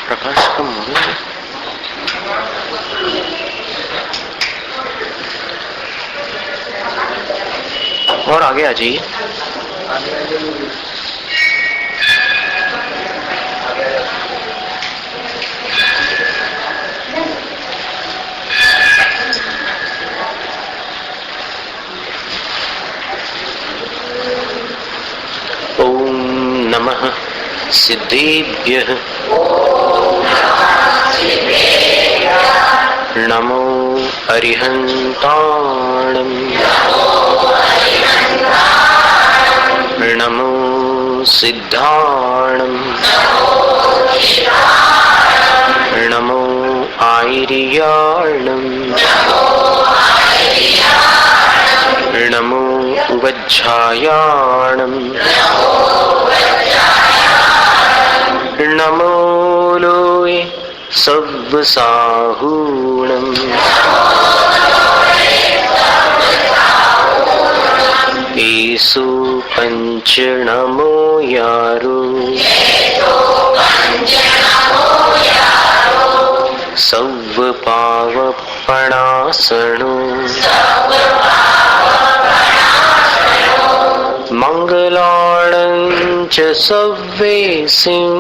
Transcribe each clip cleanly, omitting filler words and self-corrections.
प्रकाश कम हो गया। और आगे आ जाइए। ओम नमः सिद्धेभ्यः नमो अरिहन्ताणं नमो सिद्धाणं नमो आयर्याणं नमो वज्झायाणं नमो लोये सव्वसाहूणं येषु पञ्च नमो यारो सव्वपावपणासनो मंगलाणं च सव्वेसिं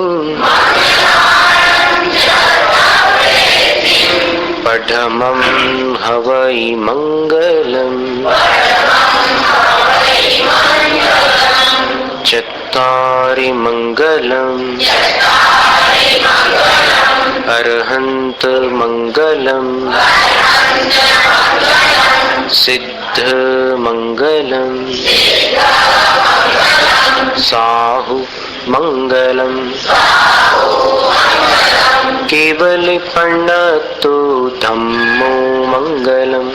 पठमं हवै मंगलम् चत्तारि मंगलम् अरहन्त मंगलम् सिद्ध मंगलम् साहु मंगलम् केवल प्रणतो धम्मो मंगलम्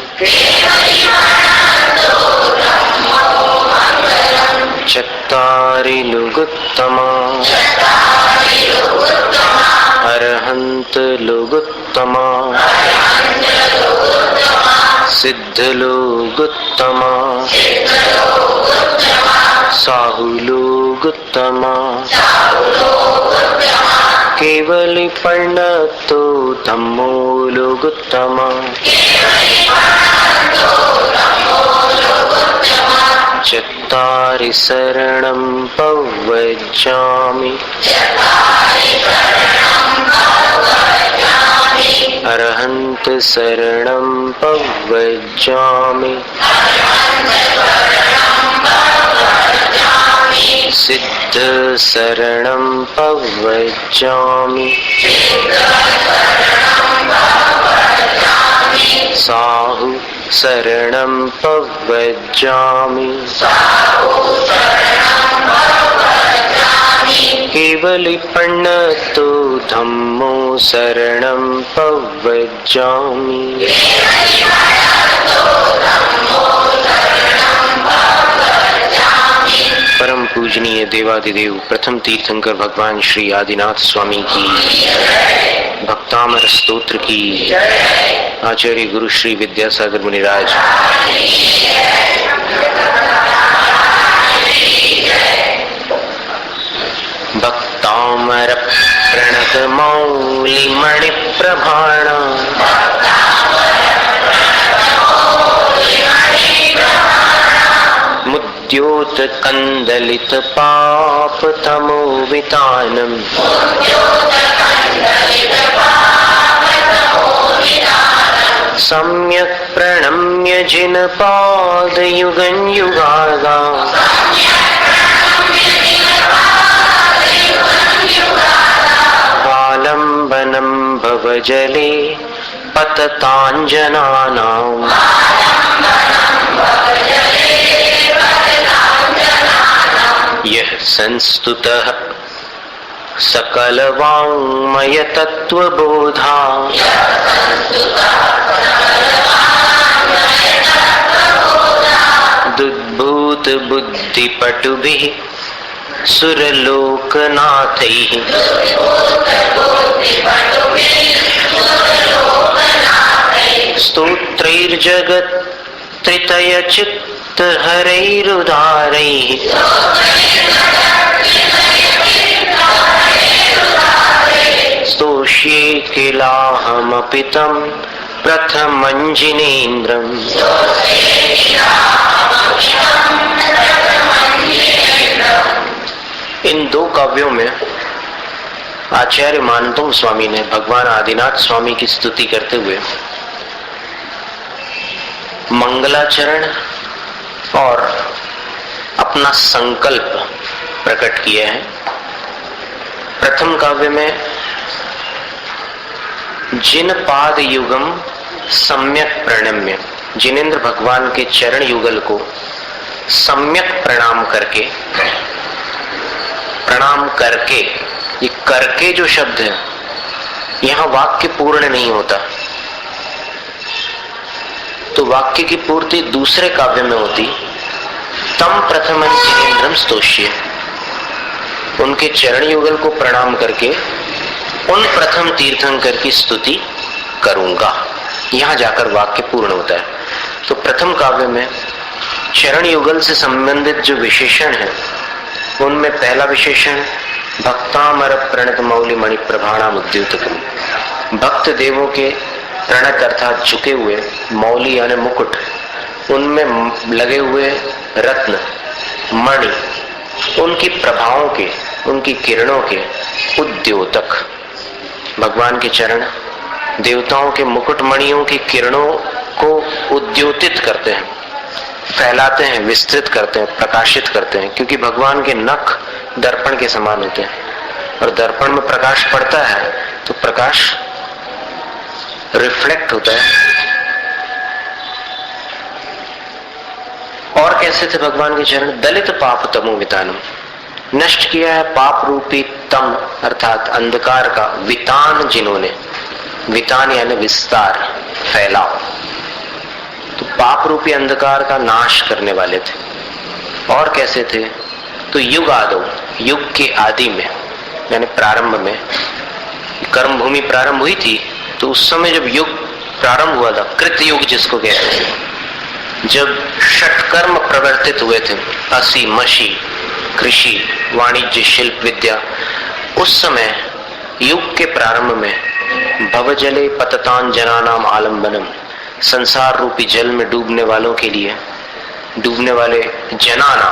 चत्तारि लुगुत्तमा अरहन्त लुगुत्तमा सिद्ध लुगुत्तमा साहु लुगुत्तमा केवल प्रणतो धम्मो लुगुत्तमा चत्तारि शरणं पवज्जामि अरहन्त शरणं पवज्जामि सिद्ध शरणं पवज्जामि साहु शरणं पवज्जामि केवल प्रणतो धम्मो शरणं पवज्जामि परम पूजनीय देवादिदेव प्रथम तीर्थंकर भगवान श्री आदिनाथ स्वामी की भक्तामर स्तोत्र की आचार्य गुरु श्री विद्यासागर मुनिराज भक्तामर प्रणत मौलि मणि प्रभाण मुद्योत कंदलित पाप तमो वितानम सम्यक प्रणम्य जिन पाद युगं युगागा आलम्बनं भवजले पतताञ्जनानां यः संस्तुतः सकल वाङ्मय तत्वबोधा दुद्भूत बुद्धिपटुभिः सुरलोकनाथैः स्तोत्रैर्जगत् त्रितयचित्तहरैरुदारैः स्तोष्ये किलाहमपि तं प्रथमञ्जिनेन्द्रम्। इन दो काव्यों में आचार्य मानतोम स्वामी ने भगवान आदिनाथ स्वामी की स्तुति करते हुए मंगलाचरण और अपना संकल्प प्रकट किया है। प्रथम काव्य में जिन पाद युगम सम्यक प्रणम्य, जिनेन्द्र भगवान के चरण युगल को सम्यक प्रणाम करके, ये करके जो शब्द है यहां वाक्य पूर्ण नहीं होता, तो वाक्य की पूर्ति दूसरे काव्य में होती। तम प्रथमं जिनेन्द्रम स्तोष्ये, उनके चरण युगल को प्रणाम करके उन प्रथम तीर्थंकर की स्तुति करूंगा, यहां जाकर वाक्य पूर्ण होता है। तो प्रथम काव्य में चरण युगल से संबंधित जो विशेषण है उनमें पहला विशेषण भक्तामर प्रणत मौलि मणि प्रभाणाम उद्द्योतकम, भक्त देवों के प्रणत अर्थात झुके हुए मौली यानी मुकुट, उनमें लगे हुए रत्न मणि, उनकी प्रभाओं के, उनकी किरणों के उद्द्योतक, भगवान के चरण देवताओं के मुकुट मणियों की किरणों को उद्योतित करते हैं, फैलाते हैं, विस्तृत करते हैं, प्रकाशित करते हैं, क्योंकि भगवान के नख दर्पण के समान होते हैं और दर्पण में प्रकाश पड़ता है तो प्रकाश रिफ्लेक्ट होता है। और कैसे थे भगवान के चरण? दलित पाप तमो वितानम, नष्ट किया है पाप रूपी तम अर्थात अंधकार का वितान, जिन्होंने, वितान यानी विस्तार, फैलाव, तो पाप रूपी अंधकार का नाश करने वाले थे। और कैसे थे? तो युग आदो, युग के आदि में यानी प्रारंभ में, कर्म भूमि प्रारंभ हुई थी तो उस समय जब युग प्रारंभ हुआ था, कृत युग जिसको कहते हैं, जब षटकर्म प्रवर्तित हुए थे, असी मशी कृषि वाणिज्य शिल्प विद्या, उस समय युग के प्रारंभ में भवजले पततान जनानाम आलम्बनम, संसार रूपी जल में डूबने वालों के लिए, डूबने वाले जनाना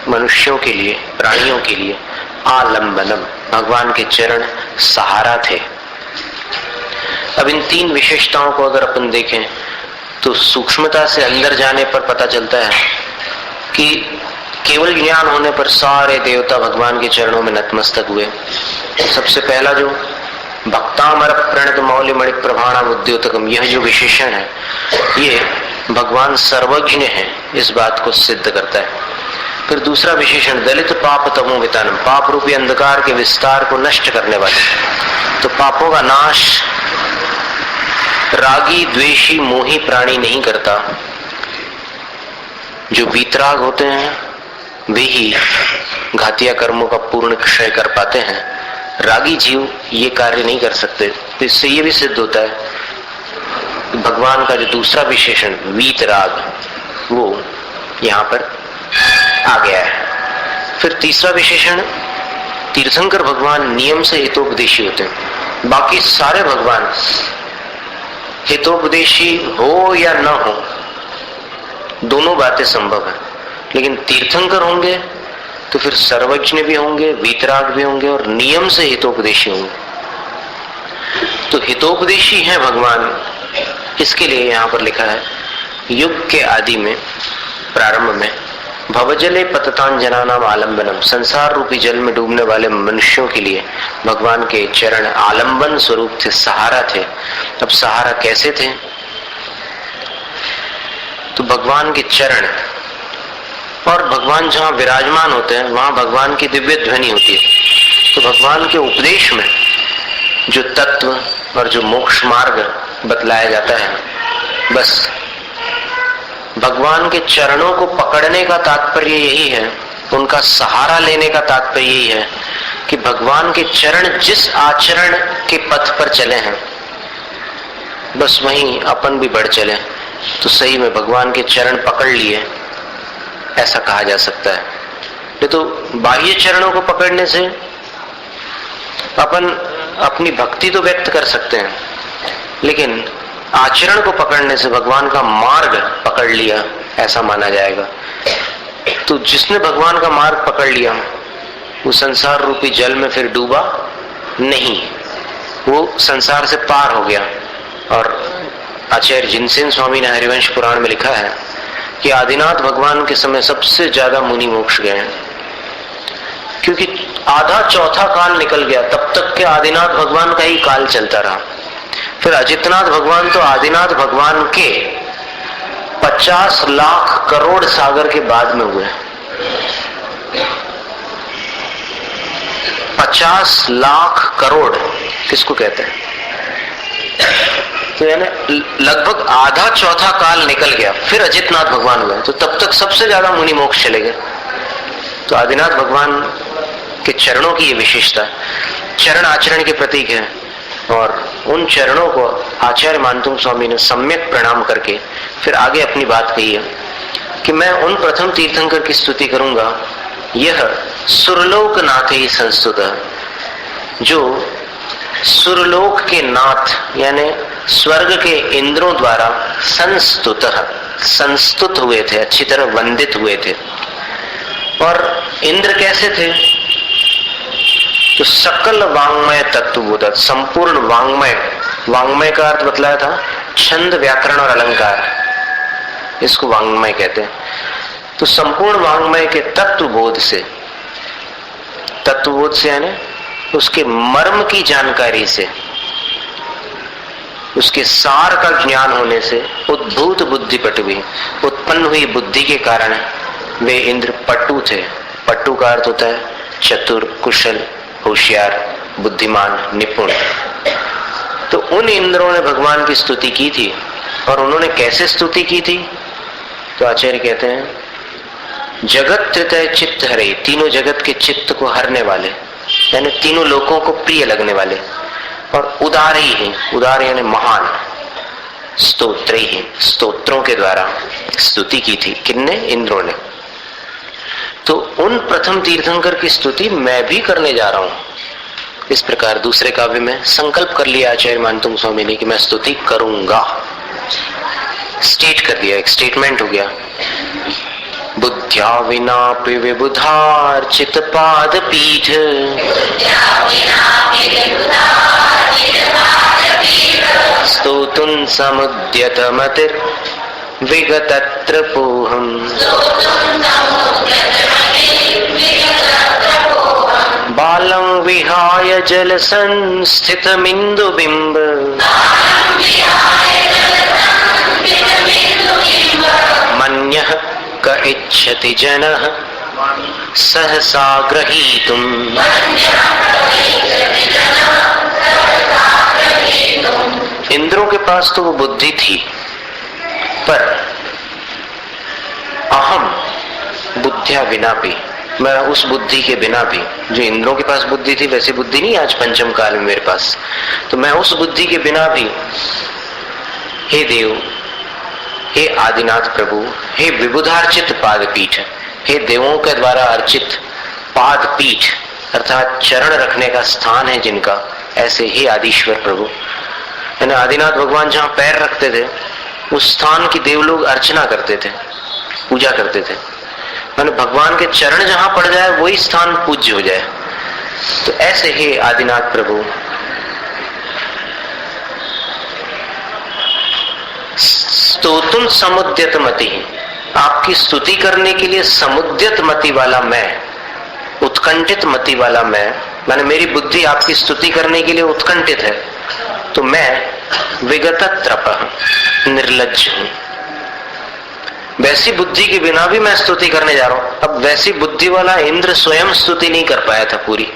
मनुष्यों के लिए, प्राणियों के लिए आलम्बनम, भगवान के चरण सहारा थे। अब इन तीन विशेषताओं को अगर अपन देखें तो सूक्ष्मता से अंदर जाने पर पता चलता है कि केवल ज्ञान होने पर सारे देवता भगवान के चरणों में नतमस्तक हुए। सबसे पहला जो भक्तामर प्रणत मौलि मणि प्रभाणाम उद्द्योतकम, यह जो विशेषण है ये भगवान सर्वज्ञ है, इस बात को सिद्ध करता है। फिर दूसरा विशेषण दलित पाप तमो वितानम, पाप रूपी अंधकार के विस्तार को नष्ट करने वाले, तो पापों का नाश रागी द्वेषी मोही प्राणी नहीं करता, जो वीतराग होते हैं वे ही घातिया कर्मों का पूर्ण क्षय कर पाते हैं, रागी जीव ये कार्य नहीं कर सकते। तो इससे ये भी सिद्ध होता है कि भगवान का जो दूसरा विशेषण वीतराग वो यहाँ पर आ गया है। फिर तीसरा विशेषण तीर्थंकर भगवान नियम से हितोपदेशी होते हैं, बाकी सारे भगवान हितोपदेशी हो या न हो, दोनों बातें संभव है, लेकिन तीर्थंकर होंगे तो फिर सर्वज्ञ भी होंगे, वीतराग भी होंगे और नियम से हितोपदेशी होंगे। तो हितोपदेशी है भगवान, इसके लिए यहां पर लिखा है युग के आदि में, प्रारंभ में भवजले पततान जनानाम आलम्बनम, संसार रूपी जल में डूबने वाले मनुष्यों के लिए भगवान के चरण आलम्बन स्वरूप थे, सहारा थे। अब सहारा कैसे थे? तो भगवान के चरण और भगवान जहाँ विराजमान होते हैं वहां भगवान की दिव्य ध्वनि होती है। तो भगवान के उपदेश में जो तत्व और जो मोक्ष मार्ग बतलाया जाता है, बस भगवान के चरणों को पकड़ने का तात्पर्य यही है, उनका सहारा लेने का तात्पर्य यही है कि भगवान के चरण जिस आचरण के पथ पर चले हैं बस वहीं अपन भी बढ़ चले तो सही में भगवान के चरण पकड़ लिए, ऐसा कहा जा सकता है। ये तो बाह्य चरणों को पकड़ने से अपन अपनी भक्ति तो व्यक्त कर सकते हैं, लेकिन आचरण को पकड़ने से भगवान का मार्ग पकड़ लिया ऐसा माना जाएगा। तो जिसने भगवान का मार्ग पकड़ लिया वो संसार रूपी जल में फिर डूबा नहीं, वो संसार से पार हो गया। और आचार्य जिनसेन स्वामी ने हरिवंश पुराण में लिखा है कि आदिनाथ भगवान के समय सबसे ज्यादा मुनि मोक्ष गए हैं, क्योंकि आधा चौथा काल निकल गया, तब तक के आदिनाथ भगवान का ही काल चलता रहा। फिर अजितनाथ भगवान तो आदिनाथ भगवान के 50 लाख करोड़ सागर के बाद में हुए। 50 लाख करोड़ किसको कहते हैं? तो यानी लगभग आधा चौथा काल निकल गया, फिर अजितनाथ भगवान हुए, तो तब तक सबसे ज्यादा मुनि मोक्ष चले गए। तो आदिनाथ भगवान के चरणों की ये विशेषता, चरण आचरण के प्रतीक है। और उन चरणों को आचार्य मानतुंग स्वामी ने सम्यक प्रणाम करके फिर आगे अपनी बात कही है कि मैं उन प्रथम तीर्थंकर की स्तुति करूंगा, यह सुरलोक नाथे संस्तुत, जो सुरलोक के नाथ यानी स्वर्ग के इंद्रों द्वारा संस्तुत हुए थे, अच्छी तरह वंदित हुए थे। और इंद्र कैसे थे? तो सकल वांग्मय तत्वबोध, संपूर्ण वांग्मय, वांग्मय का अर्थ बतलाया था छंद व्याकरण और अलंकार, इसको वांग्मय कहते हैं। तो संपूर्ण वांग्मय के तत्वबोध से यानी उसके मर्म की जानकारी से, उसके सार का ज्ञान होने से उद्भूत बुद्धि पटुवी, उत्पन्न हुई बुद्धि के कारण वे इंद्र पटु थे। पटु का अर्थ होता है चतुर, कुशल, होशियार, बुद्धिमान, निपुण। तो उन इंद्रों ने भगवान की स्तुति की थी। और उन्होंने कैसे स्तुति की थी? तो आचार्य कहते हैं जगत त्रितय चित्त हरे, तीनों जगत के चित्त को हरने वाले, यानी तीनों लोगों को प्रिय लगने वाले, और उदार ही है, उदार यानी महान, स्तोत्र ही, स्तोत्रों के द्वारा स्तुति की थी। किन्ने? इंद्रों ने। तो उन प्रथम तीर्थंकर की स्तुति मैं भी करने जा रहा हूं। इस प्रकार दूसरे काव्य में संकल्प कर लिया आचार्य मानतुंग स्वामी ने कि मैं स्तुति करूंगा, स्टेट कर दिया, एक स्टेटमेंट हो गया। बुद्ध्या विनापि विबुधार्चित पाद पीठ, स्तोतुं समुद्यत मतिर् विगतत्र पोहम्, बालं विहाय जल संस्थितमिन्दुबिम्ब, मन्यः क इच्छति जनः सहसा ग्रहीतुम्। इंद्रों के पास तो वो बुद्धि थी, पर अहम बुद्धिया विना भी, मैं उस बुद्धि के बिना भी, जो इंद्रों के पास बुद्धि थी वैसी बुद्धि नहीं आज पंचम काल में मेरे पास, तो मैं उस बुद्धि के बिना भी, हे देव, हे आदिनाथ प्रभु, हे विबुधार्चित पादपीठ, हे देवों के द्वारा अर्चित पादपीठ अर्थात चरण रखने का स्थान है जिनका, ऐसे हे आदिश्वर प्रभु, यानी आदिनाथ भगवान जहाँ पैर रखते थे उस स्थान की देव लोग अर्चना करते थे, पूजा करते थे। माने भगवान के चरण जहां पड़ जाए वही स्थान पूज्य हो जाए। तो ऐसे ही आदिनाथ प्रभु स्तोतुम समुद्यत मति, आपकी स्तुति करने के लिए समुद्यत मति वाला मैं, उत्कंठित मति वाला मैं, माने मेरी बुद्धि आपकी स्तुति करने के लिए उत्कंठित है, तो मैं विगत त्रप निर्लज्ज हूं। वैसी बुद्धि के बिना भी मैं स्तुति करने जा रहा हूं। अब वैसी बुद्धि वाला इंद्र स्वयं स्तुति नहीं कर पाया था पूरी।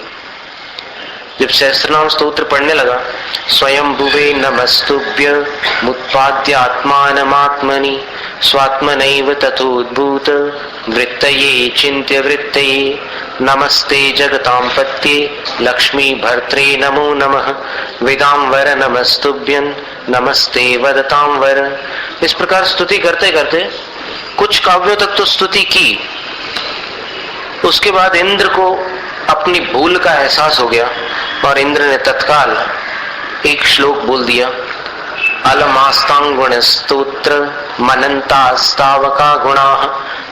जब सहस्त्रनाम स्तोत्र पढ़ने लगा, स्वयं भुवे नमस्तुभ्य मुत्पाद्य आत्मानमात्मनि स्वात्मनैव तथोद्भूत वृत्तये चिन्त्य वृत्तये नमस्ते जगतां पत्ये लक्ष्मी भर्त्रे नमो नमः वेदांवर नमस्तुभ्यं नमस्ते वदतां वर। इस प्रकार स्तुति करते करते कुछ काव्यों तक तो स्तुति की। उसके बाद इंद्र को अपनी भूल का एहसास हो गया और इंद्र ने तत्काल एक श्लोक बोल दिया, अलमास्तांगुण स्तोत्र मनंतास्तावका गुणाः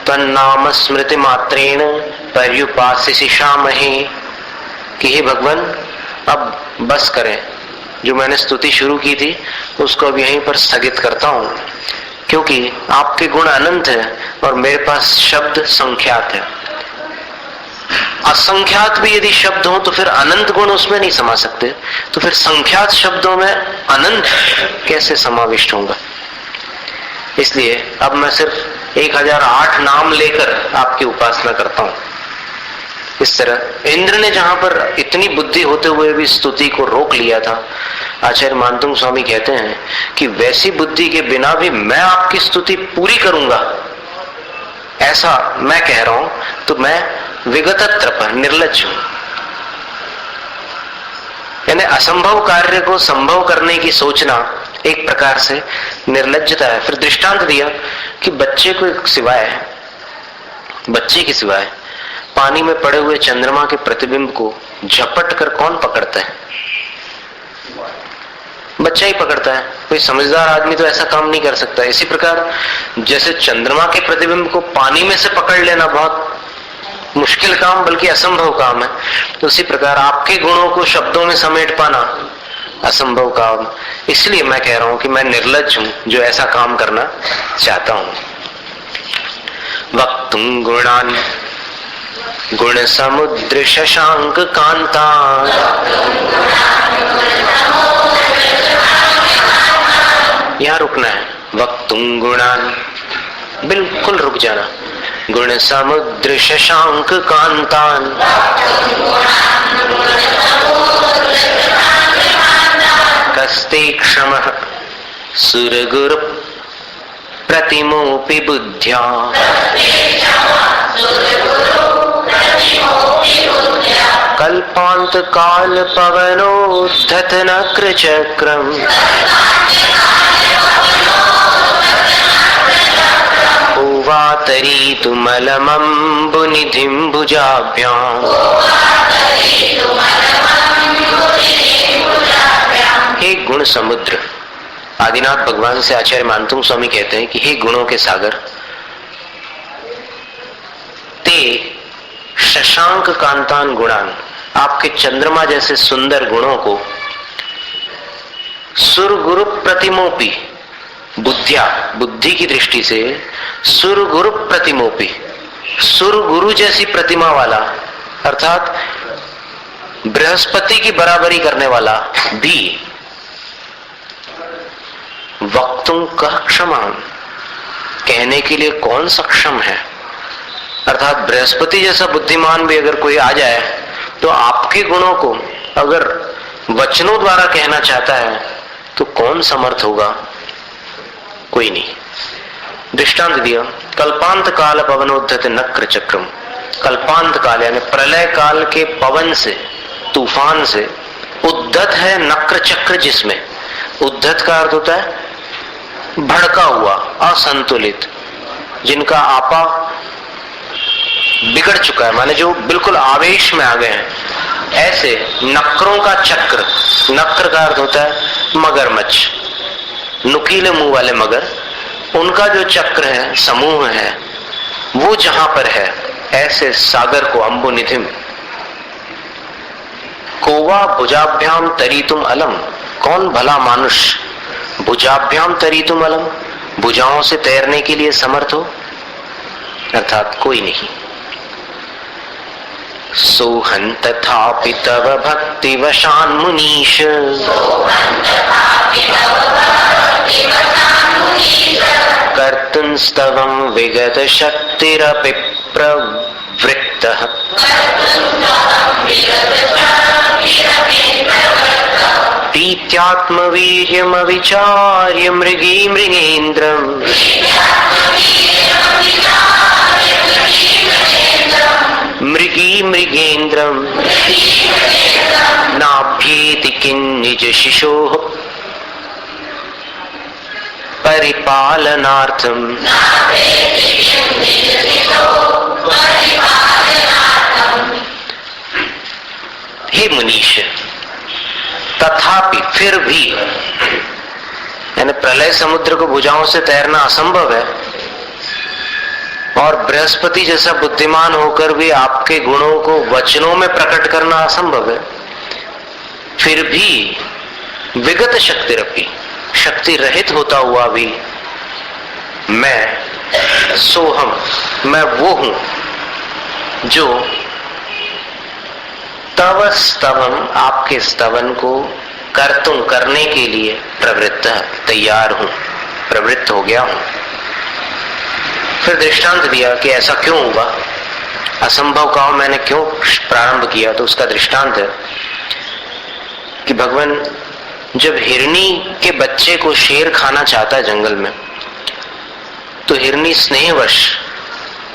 तन्नाम स्मृति मात्रेण पर्युपास्यसि शामहे। कि हे भगवान, अब बस करें, जो मैंने स्तुति शुरू की थी उसको अब यहीं पर स्थगित करता हूं, क्योंकि आपके गुण अनंत है और मेरे पास शब्द संख्यात है। असंख्यात भी यदि शब्द हो तो फिर अनंत गुण उसमें नहीं समा सकते, तो फिर संख्यात शब्दों में अनंत कैसे समाविष्ट होगा। इसलिए अब मैं सिर्फ 1008 नाम लेकर आपकी उपासना करता हूं। इस तरह इंद्र ने जहां पर इतनी बुद्धि होते हुए भी स्तुति को रोक लिया था, आचार्य मानतुंग स्वामी कहते हैं कि वैसी बुद्धि के बिना भी मैं आपकी स्तुति पूरी करूंगा, ऐसा मैं कह रहा हूं, तो मैं विगत त्रप निर्लज्ज हूं। यानी असंभव कार्य को संभव करने की सोचना एक प्रकार से निर्लज्जता है। फिर दृष्टांत दिया कि बच्चे की सिवाय पानी में पड़े हुए चंद्रमा के प्रतिबिंब को झपट कर कौन पकड़ता है? बच्चा ही पकड़ता है। कोई समझदार आदमी तो ऐसा काम नहीं कर सकता। इसी प्रकार जैसे चंद्रमा के प्रतिबिंब को पानी में से पकड़ लेना बहुत मुश्किल काम, बल्कि असंभव काम है, तो उसी प्रकार आपके गुणों को शब्दों में समेट पाना असंभव काम। इसलिए मैं कह रहा हूं कि मैं निर्लज्ज हूं जो ऐसा काम करना चाहता हूं। वक्तुं गुणान गुण समुद्र शशांक कांता यहां रुकना है। वक्तुं गुणान, बिल्कुल रुक जाना। गुण समुद्र शशांक कांतान कस्ते क्षमः सुरगुरु प्रतिमोपि बुद्ध्या कल्पांत काल पवनोद्धत नक्र चक्रम तरीतुमलमम्बुनिधिं भुजाभ्याम्। हे गुण समुद्र, आदिनाथ भगवान से आचार्य मानतुंग स्वामी कहते हैं कि हे गुणों के सागर, ते शशांक कांतान गुणान, आपके चंद्रमा जैसे सुंदर गुणों को सुरगुरु प्रतिमोपी, बुद्धि की दृष्टि से सुरगुरु प्रतिमोपी, सुरगुरु जैसी प्रतिमा वाला, अर्थात बृहस्पति की बराबरी करने वाला भी वक्तुं कः क्षमान्, कहने के लिए कौन सक्षम है। अर्थात बृहस्पति जैसा बुद्धिमान भी अगर कोई आ जाए तो आपके गुणों को अगर वचनों द्वारा कहना चाहता है तो कौन समर्थ होगा? कोई नहीं। दृष्टांत दिया, कल्पांत काल पवनोद्धत नक्र चक्रम। कल्पांत काल यानी प्रलय काल के पवन से, तूफान से उद्धत है नक्र चक्र, जिसमें उद्धत का अर्थ होता है भड़का हुआ, असंतुलित, जिनका आपा बिगड़ चुका है, माने जो बिल्कुल आवेश में आ गए हैं, ऐसे नक्रों का चक्र। नक्र का अर्थ होता है मगरमच्छ, नुकीले मुंह वाले मगर, उनका जो चक्र है, समूह है, वो जहां पर है, ऐसे सागर को अम्बुनिधिम। कोवा भुजाभ्याम तरीतुम अलम, कौन भला मानुष भुजाभ्याम तरीतुम अलम, भुजाओं से तैरने के लिए समर्थ हो? अर्थात कोई नहीं। सोहं तथापि तव भक्तिवशान् मुनीश, कर्तुं स्तवं विगत शक्तिरपि प्रवृत्तः। प्रीत्यात्मवीर्यमविचार्य मृगी मृगेन्द्रम्, मृगी मृगेन्द्रम् नाभ्येति किन्निज शिशोः परिपालनार्थम्। हे मुनीश, तथापि फिर भी, यानी प्रलय समुद्र को भुजाओं से तैरना असंभव है और बृहस्पति जैसा बुद्धिमान होकर भी आपके गुणों को वचनों में प्रकट करना असंभव है। फिर भी विगत शक्ति रखी, शक्ति रहित होता हुआ भी मैं सोहम, मैं वो हूं जो तव स्तवम, आपके स्तवन को कर्तुम, करने के लिए प्रवृत्त, तैयार हूं, प्रवृत्त हो गया हूं। फिर दृष्टांत दिया कि ऐसा क्यों हुआ, असंभव का मैंने क्यों प्रारंभ किया। तो उसका दृष्टांत है कि भगवान जब हिरनी के बच्चे को शेर खाना चाहता है जंगल में, तो हिरनी स्नेहवश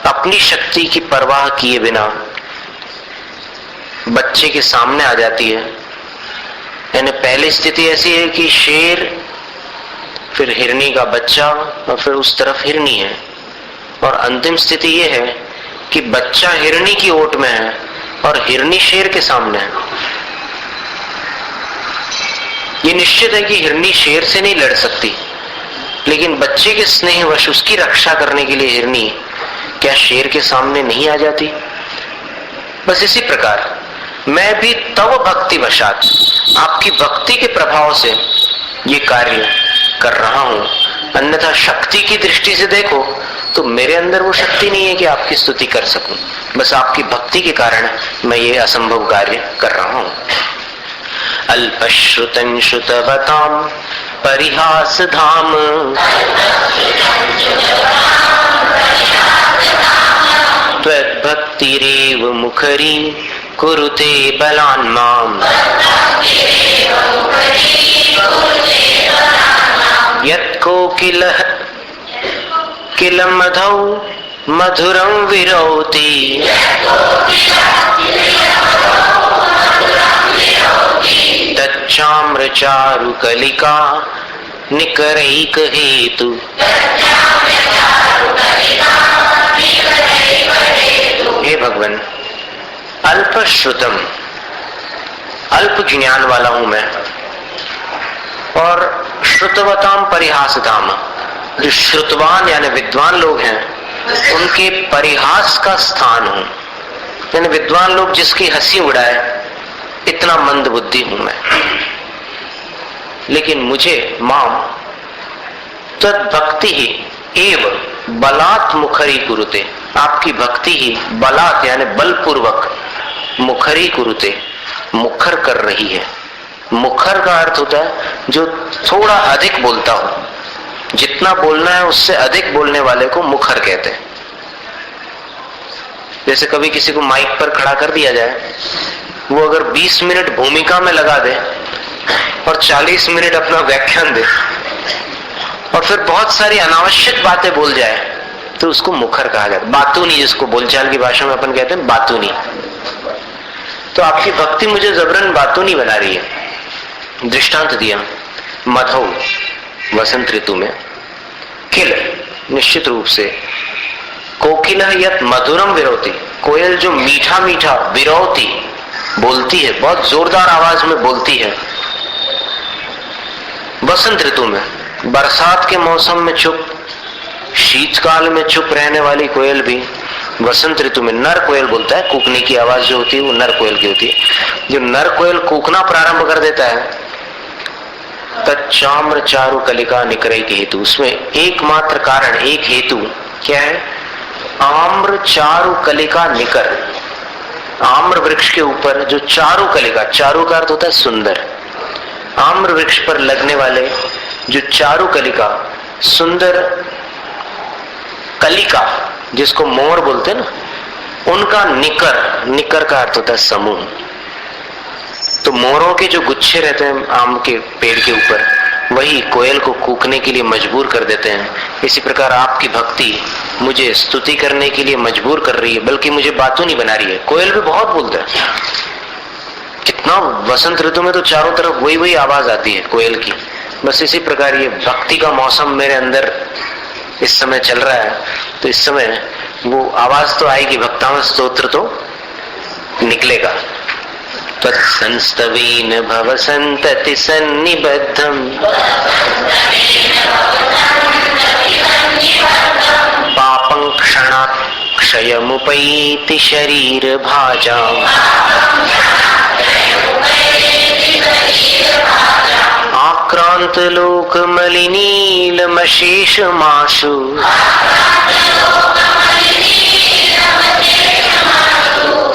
अपनी शक्ति की परवाह किए बिना बच्चे के सामने आ जाती है। यानी पहली स्थिति ऐसी है कि शेर, फिर हिरनी का बच्चा और फिर उस तरफ हिरनी है, और अंतिम स्थिति यह है कि बच्चा हिरनी की ओट में है और हिरनी शेर के सामने है। ये निश्चित है कि हिरनी शेर से नहीं लड़ सकती, लेकिन बच्चे के स्नेहवश उसकी रक्षा करने के लिए हिरनी क्या शेर के सामने नहीं आ जाती। बस इसी प्रकार मैं भी तव भक्ति वशात, आपकी भक्ति के प्रभाव से ये कार्य कर रहा हूं। अन्यथा शक्ति की दृष्टि से देखो तो मेरे अंदर वो शक्ति नहीं है कि आपकी स्तुति कर सकूं। बस आपकी भक्ति के कारण मैं ये असंभव कार्य कर रहा हूं। अल्पश्रुतं श्रुतवतां परिहास धाम, त्वद्भक्तिरेव मुखरी कुरुते बलान् माम्, यत्कोकिलः किल मधौ मधुरं विरोति, तच्चाम्रचारुकलिका निकरैक हेतु। हे भगवान, अल्पश्रुतम, अल्प ज्ञान वाला हूं मैं, और श्रुतवताम परिहासधाम, जो श्रुतवान यानी विद्वान लोग हैं उनके परिहास का स्थान हूं। यानी विद्वान लोग जिसकी हंसी उड़ाए, इतना मंद बुद्धि हूं मैं। लेकिन मुझे माम तद्भक्ति ही एव बलात् मुखरी कुरुते, आपकी भक्ति ही बलात् यानी बलपूर्वक मुखरी कुरुते, मुखर कर रही है। मुखर का अर्थ होता है जो थोड़ा अधिक बोलता हो, जितना बोलना है उससे अधिक बोलने वाले को मुखर कहते हैं। जैसे कभी किसी को माइक पर खड़ा कर दिया जाए, वो अगर 20 मिनट भूमिका में लगा दे और 40 मिनट अपना व्याख्यान दे और फिर बहुत सारी अनावश्यक बातें बोल जाए, तो उसको मुखर कहा जाता है। बातूनी, जिसको बोलचाल की भाषा में अपन कहते हैं बातूनी। तो आपकी भक्ति मुझे जबरन बातूनी बना रही है। दृष्टांत दिया, मधौ वसंत ऋतु में, किल निश्चित रूप से, कोकिल यत मधुरम विरोती, कोयल जो मीठा मीठा विरोती बोलती है, बहुत जोरदार आवाज में बोलती है। वसंत ऋतु में, बरसात के मौसम में चुप, शीतकाल में चुप रहने वाली कोयल भी वसंत ऋतु में, नर कोयल बोलता है, कूकने की आवाज जो होती है वो नर कोयल की होती है। जो नर कोयल कूकना प्रारंभ कर देता है, तच्चाम्र चारु कलिका निकरे के हेतु, उसमें एकमात्र कारण, एक हेतु क्या है? आम्र चारु कलिका निकर, आम्र वृक्ष के ऊपर जो चारु कलिका, चारु का अर्थ होता है सुंदर, आम्र वृक्ष पर लगने वाले जो चारु कलिका, सुंदर कलिका जिसको मोर बोलते हैं ना, उनका निकर, निकर का अर्थ होता है समूह। तो मोरों के जो गुच्छे रहते हैं आम के पेड़ के ऊपर, वही कोयल को कूकने के लिए मजबूर कर देते हैं। इसी प्रकार आपकी भक्ति मुझे स्तुति करने के लिए मजबूर कर रही है, बल्कि मुझे बातों नहीं बना रही है। कोयल भी बहुत बोलता है, कितना वसंत ऋतु में तो चारों तरफ वही वही आवाज आती है कोयल की। बस इसी प्रकार ये भक्ति का मौसम मेरे अंदर इस समय चल रहा है, तो इस समय वो आवाज तो आएगी, भक्तामृत स्तोत्र तो निकलेगा। तत्संस्तवेन भव संतति सन्निबद्धम पापं क्षणात् क्षयमुपैति शरीर भाजाम् आक्रांत लोक मलिनीलमशेषमाशु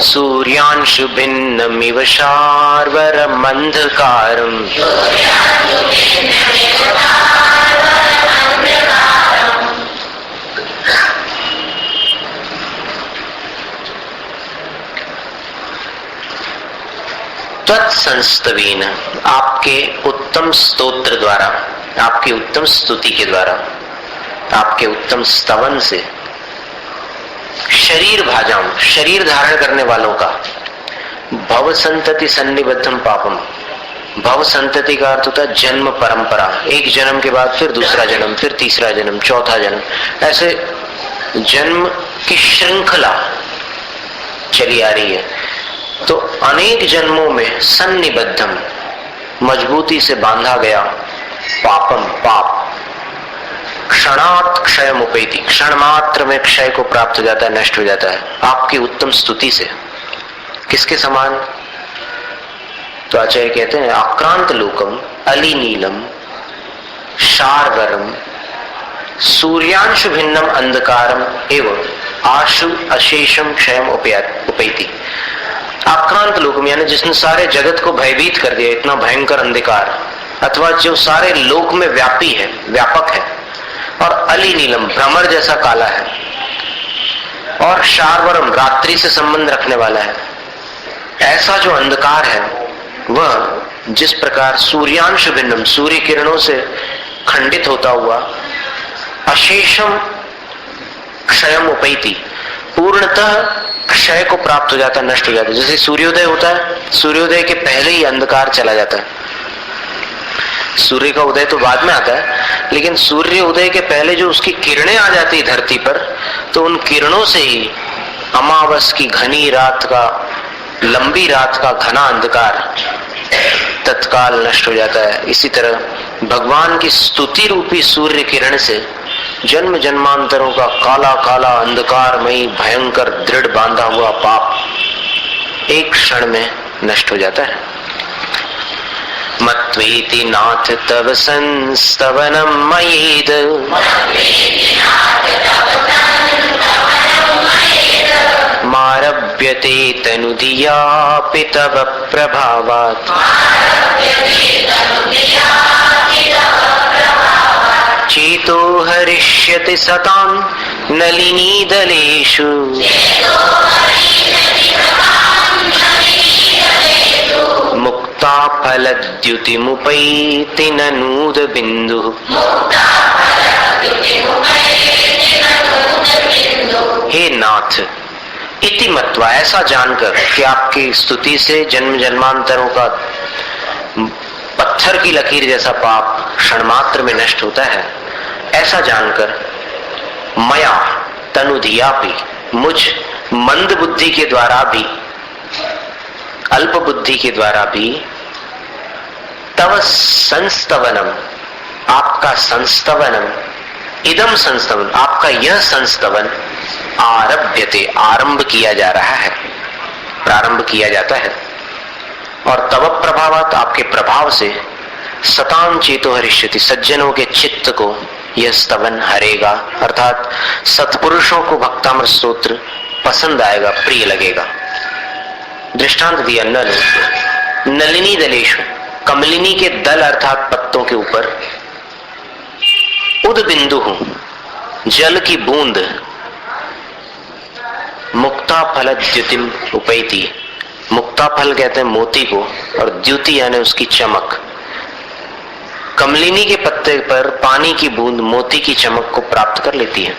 सूर्यांशु भिन्नमिव शार्वरमन्धकारम् तत्संस्तवेन, आपके उत्तम स्तोत्र द्वारा, आपकी उत्तम स्तुति के द्वारा, आपके उत्तम स्तवन से, शरीर भाजाम, शरीर धारण करने वालों का, भव संतति सन्निबद्धम पापम, भव संतति का अर्थ होता है जन्म परंपरा, एक जन्म के बाद फिर दूसरा जन्म, फिर तीसरा जन्म, चौथा जन्म, ऐसे जन्म की श्रृंखला चली आ रही है। तो अनेक जन्मों में सन्निबद्धम, मजबूती से बांधा गया, पापम, पाप, क्षणात् क्षयम उपेति, क्षण मात्र में क्षय को प्राप्त हो जाता है, नष्ट हो जाता है आपकी उत्तम स्तुति से। किसके समान? तो आचार्य कहते हैं आक्रांत लोकम अली नीलम शार्वरम सूर्यांशु भिन्नम अंधकारम एवं आशु अशेषम क्षयम उपेति। आक्रांत लोकम यानी जिसने सारे जगत को भयभीत कर दिया, इतना भयंकर अंधकार, अथवा जो सारे लोक में व्यापी है, व्यापक है, और अली नीलम भ्रमर जैसा काला है, और शार्वरम रात्रि से संबंध रखने वाला है। ऐसा जो अंधकार है वह जिस प्रकार सूर्यांशु भिन्नम, सूर्य किरणों से खंडित होता हुआ, अशेषम क्षयम उपैति, पूर्णतः क्षय को प्राप्त हो जाता है, नष्ट हो जाता है। जैसे सूर्योदय होता है, सूर्योदय के पहले ही अंधकार चला जाता है। सूर्य का उदय तो बाद में आता है, लेकिन सूर्य उदय के पहले जो उसकी किरणें आ जाती है धरती पर, तो उन किरणों से ही अमावस की घनी रात का, लंबी रात का घना अंधकार तत्काल नष्ट हो जाता है। इसी तरह भगवान की स्तुति रूपी सूर्य किरण से जन्म जन्मांतरों का काला काला अंधकारमयी भयंकर दृढ़ बांधा हुआ पाप एक क्षण में नष्ट हो जाता है। मत्वेति नाथ तव संस्तवनम मयेद मारभ्यते तनुधियापि तव प्रभावात् चेतो हरिष्यति सतां नलिनी दलेषु मुक्ता फलद्युतिमुपैति ननूद बिंदु। हे नाथ, इति मत्वा, ऐसा जानकर कि आपकी स्तुति से जन्म जन्मांतरों का पत्थर की लकीर जैसा पाप क्षणमात्र में नष्ट होता है, ऐसा जानकर मया तनुधियापि, मुझ मंद बुद्धि के द्वारा भी, अल्प बुद्धि के द्वारा भी, तव संस्तवनम, आपका संस्तवनम, इदम संस्तवन, आपका यह संस्तवन आरभ्यते, आरंभ किया जा रहा है, प्रारंभ किया जाता है। और तव प्रभावात, आपके प्रभाव से, सताम चेतो हरिष्यति, सज्जनों के चित्त को यह स्तवन हरेगा, अर्थात सत्पुरुषों को भक्तामृत स्तोत्र पसंद आएगा, प्रिय लगेगा। दृष्टांत दिया, नल नलिनी दलेशु, कमलिनी के दल अर्थात पत्तों के ऊपर, उद बिंदु, जल की बूंद, मुक्ता फल द्युतिम उपैति, मुक्ता फल कहते हैं मोती को, और द्युति यानी उसकी चमक। कमलिनी के पत्ते पर पानी की बूंद मोती की चमक को प्राप्त कर लेती है।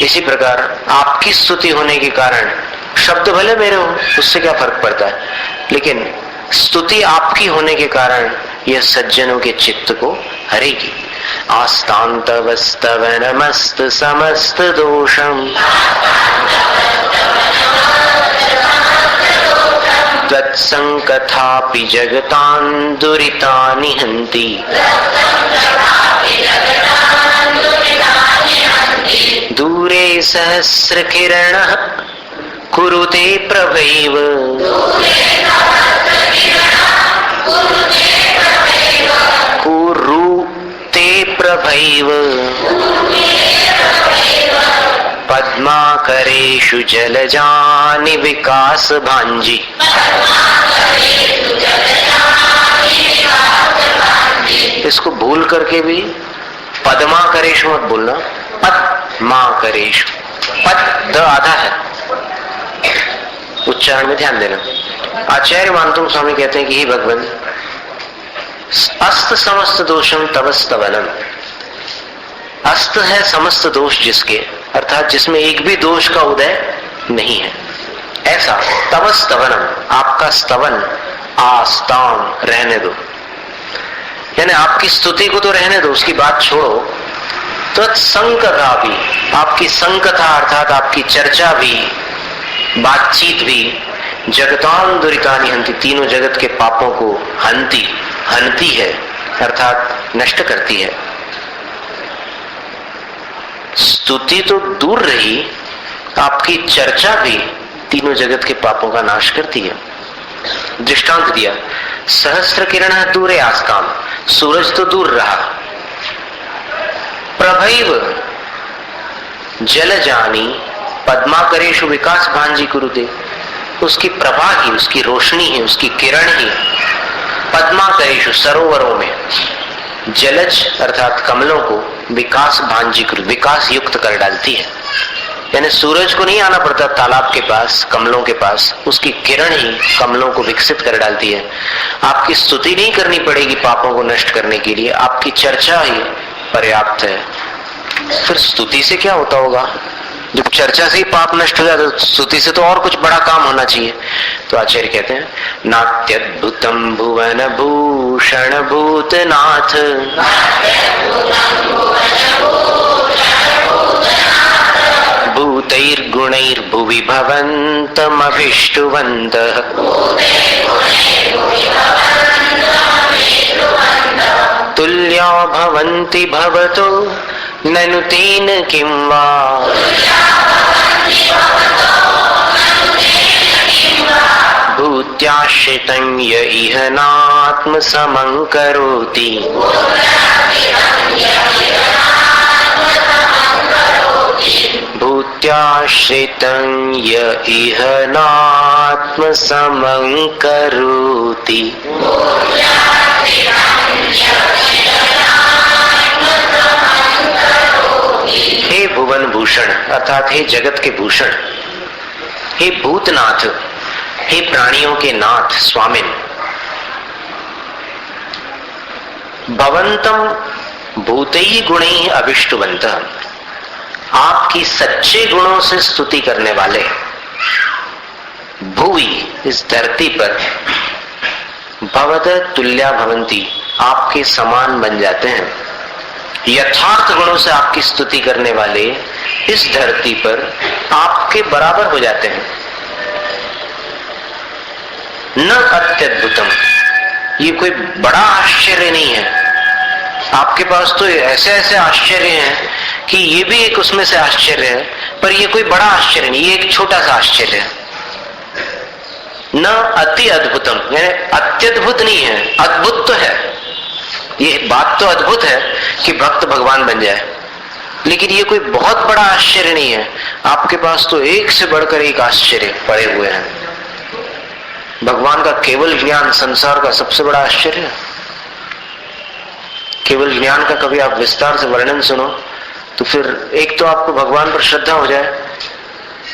इसी प्रकार आपकी स्तुति होने के कारण, शब्द भले मेरे हो उससे क्या फर्क पड़ता है, लेकिन स्तुति आपकी होने के कारण यह सज्जनों के चित्त को हरेगी। आस्तान्तवस्तवनमस्त समस्त दोषम तत्संकथापि जगतान् दुरितानि हन्ति। दूरे सहस्रकिरणः कुरुते प्रभैव, कुरुते प्रभैव पद्माकरेषु जलजानि विकास भांजी। इसको भूल करके भी पद्माकरेषु मत बोलना, पद्माकरेषु, पद द आधा है, उच्चारण में ध्यान देना। आचार्य मानतुंग स्वामी कहते हैं कि हे भगवान, अस्त समस्त दोषम तवस्तवनम, अस्त है समस्त दोष जिसके, अर्थात जिसमें एक भी दोष का उदय नहीं है, ऐसा तव स्तवनम, आपका स्तवन, आस्ताम रहने दो, यानी आपकी स्तुति को तो रहने दो, उसकी बात छोड़ो। तो संकथा भी, आपकी संकथा अर्थात आपकी चर्चा भी, बातचीत भी, जगतान दुरितानि हंति, तीनों जगत के पापों को हनती है अर्थात नष्ट करती है। स्तुति तो दूर रही, आपकी चर्चा भी तीनों जगत के पापों का नाश करती है। दृष्टांत दिया, सहस्र किरण दूरे आस्ताम, सूरज तो दूर रहा, प्रभैव जलजानी पद्माकरेषु विकास भांजी कुरुते, उसकी प्रभा ही, उसकी रोशनी ही, उसकी किरण ही पद्माकरेषु सरोवरों में, जलज अर्थात कमलों को विकास भांजी, विकास युक्त कर डालती है। यानी सूरज को नहीं आना पड़ता तालाब के पास, कमलों के पास, उसकी किरण ही कमलों को विकसित कर डालती है। आपकी स्तुति नहीं करनी पड़ेगी पापों को नष्ट करने के लिए, आपकी चर्चा ही पर्याप्त है। फिर स्तुति से क्या होता होगा? जब चर्चा से ही पाप नष्ट हो जाता है, स्तुति से तो और कुछ बड़ा काम होना चाहिए। तो आचार्य कहते हैं, नात्यद्भुतम भुवन भूषण भूतनाथ, भूतैर्गुणैर्भुवि भवन्तमभिष्टुवन्तः, तुल्या भवन्ति भवतो ननु तेन किं वा, भूत्याश्रितं य इह नात्मसमं करोति, भूत्याश्रितं य इह नात्मसमं करोति। हे भुवन भूषण अर्थात हे जगत के भूषण, हे भूतनाथ, हे प्राणियों के नाथ स्वामिन, भवंतम भूतैः गुणैः अभिष्टुवन्तः, आपकी सच्चे गुणों से स्तुति करने वाले भुवि इस धरती पर, भवत तुल्या भवंती आपके समान बन जाते हैं। यथार्थ गुणों से आपकी स्तुति करने वाले इस धरती पर आपके बराबर हो जाते हैं। न अत्यद्भुतम, ये कोई बड़ा आश्चर्य नहीं है, आपके पास तो ऐसे ऐसे आश्चर्य हैं कि ये भी एक उसमें से आश्चर्य है, पर ये कोई बड़ा आश्चर्य नहीं, ये एक छोटा सा आश्चर्य है। न अति अद्भुतम, यानी अत्यद्भुत नहीं है, अद्भुत तो है, ये बात तो अद्भुत है कि भक्त भगवान बन जाए, लेकिन ये कोई बहुत बड़ा आश्चर्य नहीं है। आपके पास तो एक से बढ़कर एक आश्चर्य पड़े हुए हैं। भगवान का केवल ज्ञान संसार का सबसे बड़ा आश्चर्य है। केवल ज्ञान का कभी आप विस्तार से वर्णन सुनो तो फिर एक तो आपको भगवान पर श्रद्धा हो जाए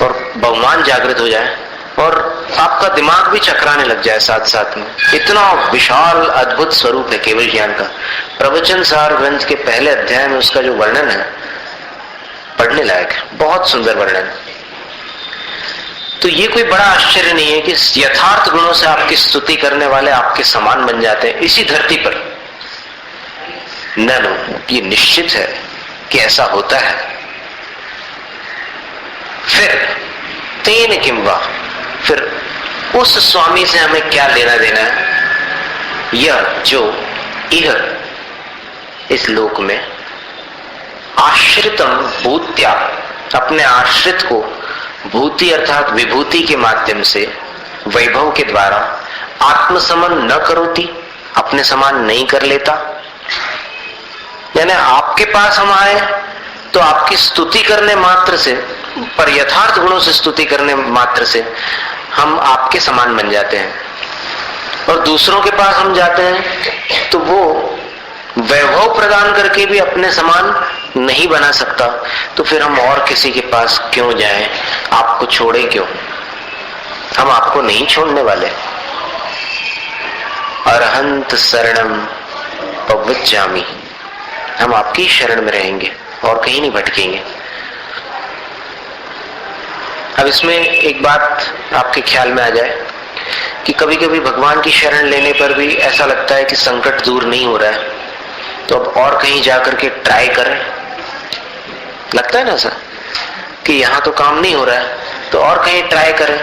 और बहुमान जागृत हो जाए और आपका दिमाग भी चकराने लग जाए साथ साथ में। इतना विशाल अद्भुत स्वरूप है केवल ज्ञान का। प्रवचन सार ग्रंथ के पहले अध्याय में उसका जो वर्णन है पढ़ने लायक है, बहुत सुंदर वर्णन। तो ये कोई बड़ा आश्चर्य नहीं है कि यथार्थ गुणों से आपकी स्तुति करने वाले आपके समान बन जाते हैं इसी धरती पर। न, ये निश्चित है कि ऐसा होता है। फिर तेन किंवा, फिर उस स्वामी से हमें क्या लेना देना है? यह जो इह इस लोक में आश्रितम भूत्या, अपने आश्रित को भूति अर्थात विभूति के माध्यम से वैभव के द्वारा आत्मसमन न करोति, अपने समान नहीं कर लेता। यानी आपके पास हम आए तो आपकी स्तुति करने मात्र से, पर यथार्थ गुणों से स्तुति करने मात्र से हम आपके समान बन जाते हैं। और दूसरों के पास हम जाते हैं तो वो वैभव प्रदान करके भी अपने समान नहीं बना सकता, तो फिर हम और किसी के पास क्यों जाएं? आपको छोड़े क्यों? हम आपको नहीं छोड़ने वाले। अरहंत शरणम पवज्जामि, हम आपकी शरण में रहेंगे और कहीं नहीं भटकेंगे। अब इसमें एक बात आपके ख्याल में आ जाए कि कभी कभी भगवान की शरण लेने पर भी ऐसा लगता है कि संकट दूर नहीं हो रहा है, तो अब और कहीं जाकर के ट्राई करें। लगता है ना सर कि यहां तो काम नहीं हो रहा है तो और कहीं ट्राई करें।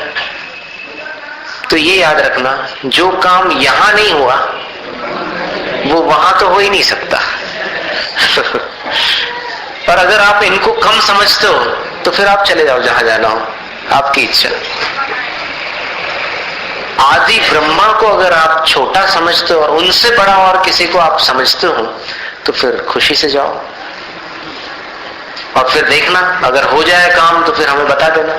तो ये याद रखना, जो काम यहां नहीं हुआ वो वहां तो हो ही नहीं सकता। पर अगर आप इनको कम समझते हो तो फिर आप चले जाओ जहां जाना हो, आपकी इच्छा। आदि ब्रह्मा को अगर आप छोटा समझते हो और उनसे बड़ा और किसी को आप समझते हो तो फिर खुशी से जाओ और फिर देखना, अगर हो जाए काम तो फिर हमें बता देना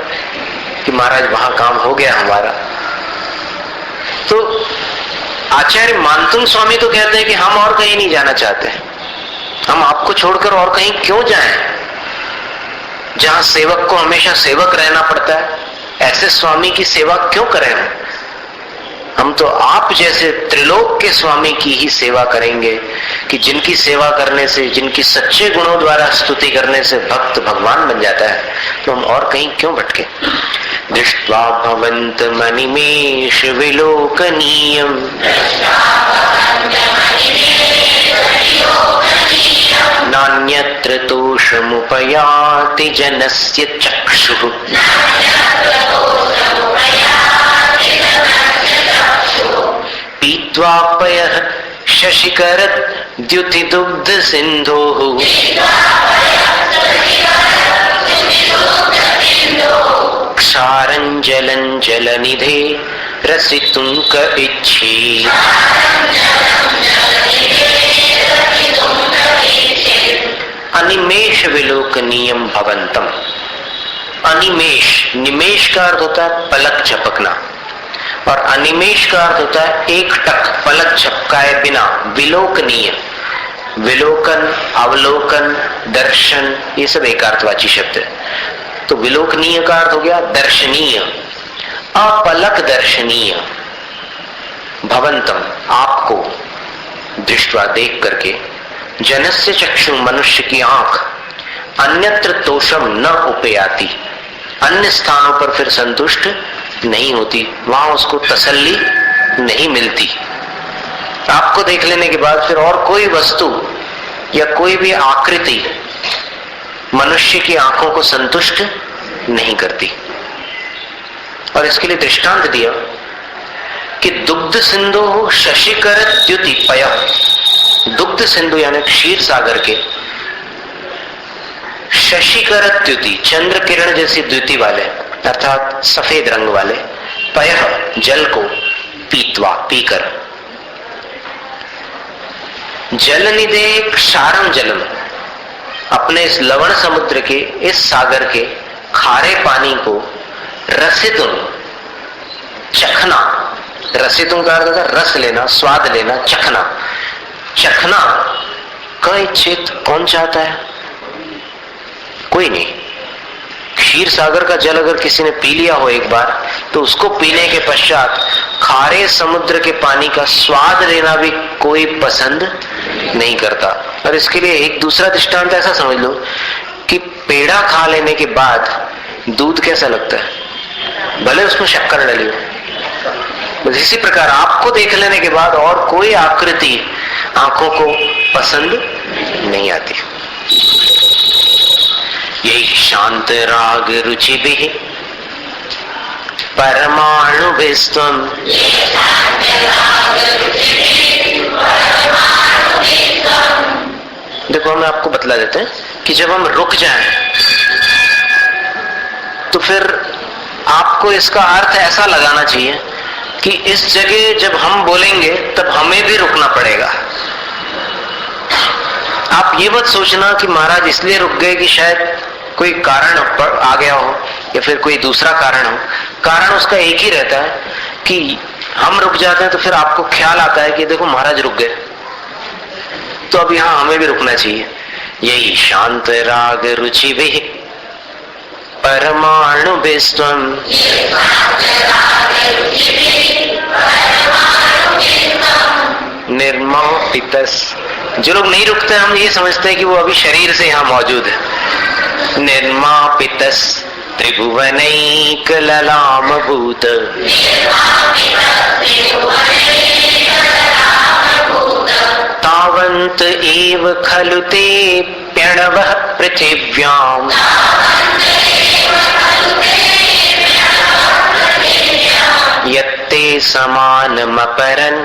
कि महाराज वहां काम हो गया हमारा। तो आचार्य मानतुंग स्वामी तो कहते हैं कि हम और कहीं नहीं जाना चाहते, हम आपको छोड़कर और कहीं क्यों जाएं जहां सेवक को हमेशा सेवक रहना पड़ता है। ऐसे स्वामी की सेवा क्यों करें हम तो आप जैसे त्रिलोक के स्वामी की ही सेवा करेंगे कि जिनकी सेवा करने से, जिनकी सच्चे गुणों द्वारा स्तुति करने से भक्त भगवान बन जाता है। तो हम और कहीं क्यों भटके। दृष्ट्वा भवन्त मनिमेष विलोकनीयम् नान्यत्र दोषमुपयाति जनस्य चक्षुः पीत्वापयः शशिकरत् द्युतिदुग्ध सिन्धोः क्षारञ्जलं जलनिधे रसितुं क इच्छेत्। अनिमेष विलोकनीयम भवन्तम। अनिमेष, निमेष का अर्थ होता है पलक झपकना और अनिमेष का अर्थ होता है एक टक पलक झपकाए बिना। विलोकनीय, विलोकन, अवलोकन, दर्शन, ये सब एकार्थवाची शब्द है। तो विलोकनीय का अर्थ हो गया दर्शनीय, अपलक दर्शनीय। भवंतम, आपको, दृष्टवा देख करके, जनस्य चक्षु, मनुष्य की आंख, अन्यत्र तोषम न उपयाति, अन्य स्थानों पर फिर संतुष्ट नहीं होती, वहां उसको तसल्ली नहीं मिलती। आपको देख लेने के बाद फिर और कोई वस्तु या कोई भी आकृति मनुष्य की आंखों को संतुष्ट नहीं करती। और इसके लिए दृष्टांत दिया कि दुग्ध सिंधु शशिकर द्युति पय। दुग्ध सिंधु यानी क्षीर सागर के शशिकर द्युति, चंद्र किरण जैसी द्युति वाले अर्थात सफेद रंग वाले, पय जल को, पीतवा पीकर, जल निधे क्षारम जलम, अपने इस लवण समुद्र के, इस सागर के खारे पानी को, रसित चखना, रसितुम का अर्थ होता है रस लेना, स्वाद लेना, चखना। चखना का इच्छित कौन चाहता है? कोई नहीं। क्षीर सागर का जल अगर किसी ने पी लिया हो एक बार, तो उसको पीने के पश्चात खारे समुद्र के पानी का स्वाद लेना भी कोई पसंद नहीं करता। और इसके लिए एक दूसरा दृष्टांत ऐसा समझ लो कि पेड़ा खा लेने के बाद दूध कैसा लगता है, भले उसमें शक्कर डली हो। बस इसी प्रकार आपको देख लेने के बाद और कोई आकृति आंखों को पसंद नहीं आती। यही शांत राग रुचि भी परमाणु विस्तम। देखो हम आपको बतला देते हैं कि जब हम रुक जाएं तो फिर आपको इसका अर्थ ऐसा लगाना चाहिए कि इस जगह जब हम बोलेंगे तब हमें भी रुकना पड़ेगा। आप ये मत सोचना कि महाराज इसलिए रुक गए कि शायद कोई कारण आ गया हो या फिर कोई दूसरा कारण हो। कारण उसका एक ही रहता है कि हम रुक जाते हैं तो फिर आपको ख्याल आता है कि देखो महाराज रुक गए, तो अब यहां हमें भी रुकना चाहिए। यही शांत राग रुचि भी परमाणु विस्तम। निर्मापितस। जो लोग नहीं रुकते हम ये समझते हैं कि वो अभी शरीर से यहां मौजूद है। निर्मापितस त्रिभुवनैक ललामभूत। तावन्त एव खलु ते प्रणवः पृथिव्याम्। यत्ते समानमपरन्